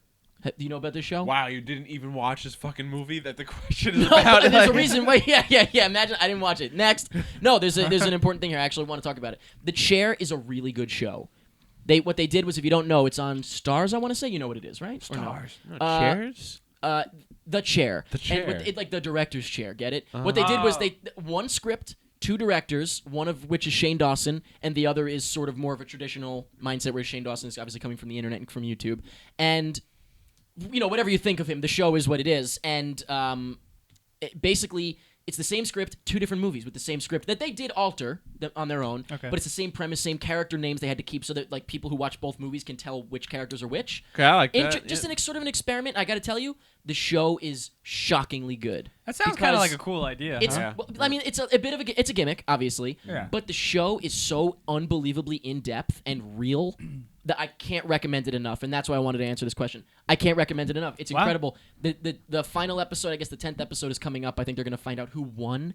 Do you know about this show? Wow, you didn't even watch this fucking movie that the question is No, about? but there's a reason why. Yeah. Imagine I didn't watch it. Next. No, there's an important thing here. I actually want to talk about it. The Chair is a really good show. What they did was, if you don't know, it's on Stars. I want to say, you know what it is, right? Or no? Stars. No, Uh, chairs? The Chair. The Chair. And like the director's chair. Get it? What they did was one script, two directors, one of which is Shane Dawson, and the other is sort of more of a traditional mindset where Shane Dawson is obviously coming from the internet and from YouTube, and whatever you think of him, the show is what it is, and basically it's the same script, two different movies with the same script that they did alter on their own, Okay. but it's the same premise, same character names they had to keep so that like people who watch both movies can tell which characters are which. Okay, I like that. Just sort of an experiment. I got to tell you, the show is shockingly good. That sounds kind of Because like a cool idea. It's, huh? Yeah. well, I mean, it's a bit of it's a gimmick, obviously. Yeah. But the show is so unbelievably in depth and real that I can't recommend it enough, and that's why I wanted to answer this question. I can't recommend it enough. It's Wow. incredible. The final episode, I guess the 10th episode is coming up. I think they're going to find out who won.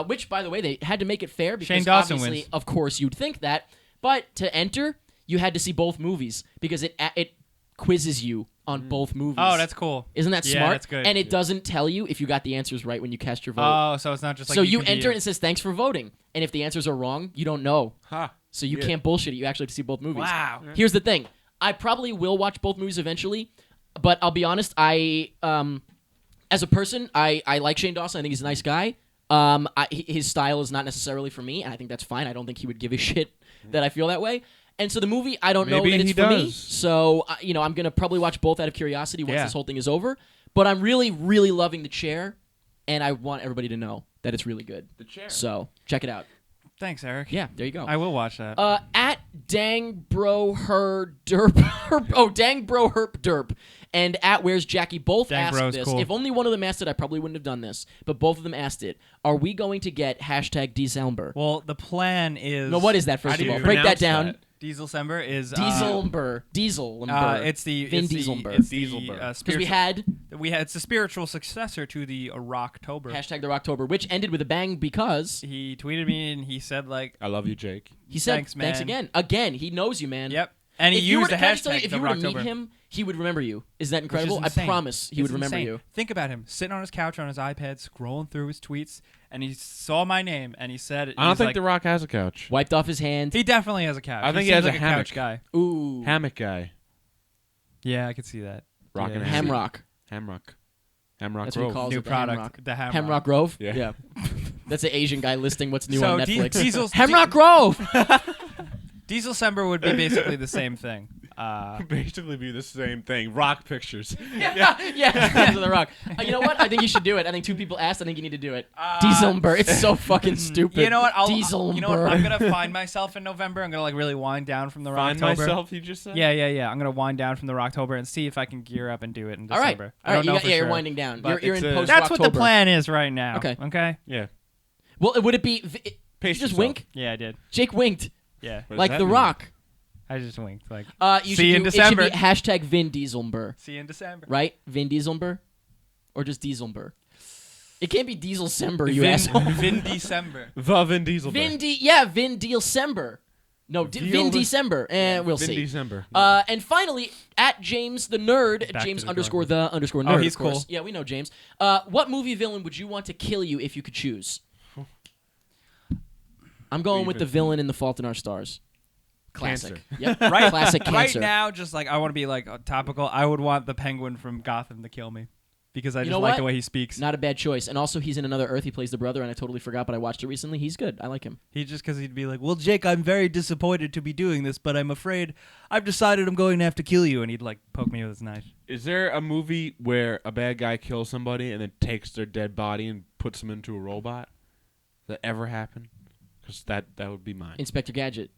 Which, by the way, they had to make it fair because Shane Dawson obviously, wins. of course, you'd think that. But to enter, you had to see both movies because it quizzes you on both movies. Oh, that's cool. Isn't that Yeah, smart? that's good. And it doesn't tell you if you got the answers right when you cast your vote. Oh, so it's not just like so you can be enter a- it and it says thanks for voting. And if the answers are wrong, you don't know. Ha. So you Yeah. can't bullshit it. You actually have to see both movies. Wow. Here's the thing. I probably will watch both movies eventually, but I'll be honest, as a person, I like Shane Dawson. I think he's a nice guy. His style is not necessarily for me, and I think that's fine. I don't think he would give a shit that I feel that way. And so the movie, I don't know Maybe that it's he for me. does. So, I'm going to probably watch both out of curiosity once Yeah. this whole thing is over. But I'm really, really loving The Chair, and I want everybody to know that it's really good. The Chair. So, check it out. Thanks, Eric. Yeah, there you go. I will watch that. At Dang Bro Her Derp. Oh, Dang Bro Herp Derp. And at Where's Jackie both Dang asked Bro's this. cool. If only one of them asked it, I probably wouldn't have done this. But both of them asked it. Are we going to get hashtag December? Well, the plan is. No, what is that, first How do of all? you Break that pronounce down. that? Dieselsember is Dieselber. Dieselber. It's the Vin it's the- Dieselber. It's the Dieselber. Because spiritual. we had It's the spiritual successor to the Rocktober. hashtag the Rocktober, which ended with a bang because He tweeted me and he said like, I love you, Jake. he said, Thanks, man. again. Again, he knows you, man. "Yep," and he If you were used to- the can I just tell you, hashtag if the you were to meet Rocktober. him, he would remember you. Isn't that Which is incredible? I insane. promise he It's would remember insane. you. Think about him sitting on his couch on his iPad, scrolling through his tweets, and he saw my name and he said, I don't he's think like, The Rock has a couch. Wiped off his hand. he definitely has a couch. I think he seems has a like hammock. couch guy. Ooh. Hammock guy. Yeah, I could see that. Rocking Yeah. a hammock. Hamrock. Hamrock. Hamrock That's what he Grove. calls New it. The product, Hamrock. the Hamrock. Hemrock Grove? Yeah. That's an Asian guy listing what's new So on Di- Netflix. Diesel's- Hemrock Grove! Dieselsember would be basically the same thing. Basically be the same thing. Rock pictures. yeah, to the Rock. You know what? I think you should do it. I think two people asked. I think you need to do it. Dieselber. It's so fucking stupid. You know what? Dieselber. You know what? I'm gonna find myself in November. I'm gonna like really wind down from the Find Rocktober. myself, you just said? Yeah. I'm gonna wind down from the Rocktober and see if I can gear up and do it in All right. December. All I right. don't know for You're sure. winding down. But You're in it's a- post That's what the Rocktober. plan is right now. Okay. Okay. Yeah. Well, would it be? Did you Pace just yourself. wink? Yeah, I did. Jake winked. Yeah. What does Like that The mean? Rock. I just winked. Like, You See you should in do, December. It should be hashtag Vin Dieselber. see you in December. Right? Vin Dieselber? Or just Dieselber? It can't be Dieselsember, you asshole. Vin December. The Vin Diesel. Vin Dieselber. No, Vin December. We'll Vin see. December. And finally, at James the Nerd, Back James to the underscore drawing the underscore nerd. Oh, he's of course. cool. Yeah, we know James. What movie villain would you want to kill you if you could choose? I'm going with the villain in The Fault in Our Stars. Classic. Cancer. Yep. Right, Classic right cancer. now, just like I want to be like topical. I would want the Penguin from Gotham to kill me because I just know like what? the way he speaks. Not a bad choice. And also, he's in Another Earth. He plays the brother, and I totally forgot, but I watched it recently. He's good. I like him. He just because he'd be like, "Well, Jake, I'm very disappointed to be doing this, but I'm afraid I've decided I'm going to have to kill you," and he'd like poke me with his knife. Is there a movie where a bad guy kills somebody and then takes their dead body and puts them into a robot? Does that ever happen? Because that would be mine. Inspector Gadget.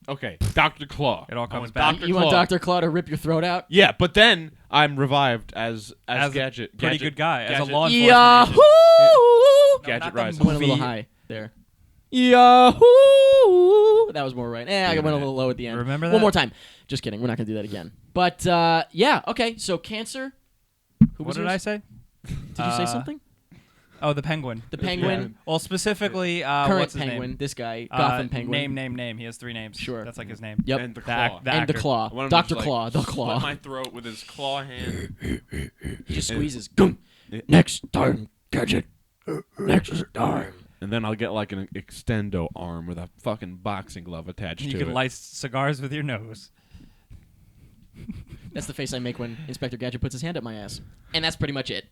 Okay, Dr. Claw. It all I comes want back. Dr. You Claw. want Dr. Claw to rip your throat out? Yeah, but then I'm revived as As a Gadget. pretty Gadget- good guy, as a Gadget- law enforcement Yahoo! agent. Gadget not the Rise. I went a little movie. high there. Yahoo! That was more right. I went a little low at the end. Remember One that? more time. Just kidding. We're not going to do that again. But, yeah. Okay. So, Cancer. Who What was did yours? I say? Did you say something? Oh, the Penguin. The Penguin. Well, specifically, Current what's his Penguin. name? This guy. Gotham Penguin. Name. He has 3 names. Sure. That's like his name. Yep. And the The claw. act- the And the actor. Claw. I want him to Dr. just, like, Claw. The Slit Claw. my throat with his claw hand. He just squeezes. Gum. Next time, Gadget. Next time. And then I'll get like an extendo arm with a fucking boxing glove attached You to can it. light cigars with your nose. That's the face I make when Inspector Gadget puts his hand up my ass. And that's pretty much it.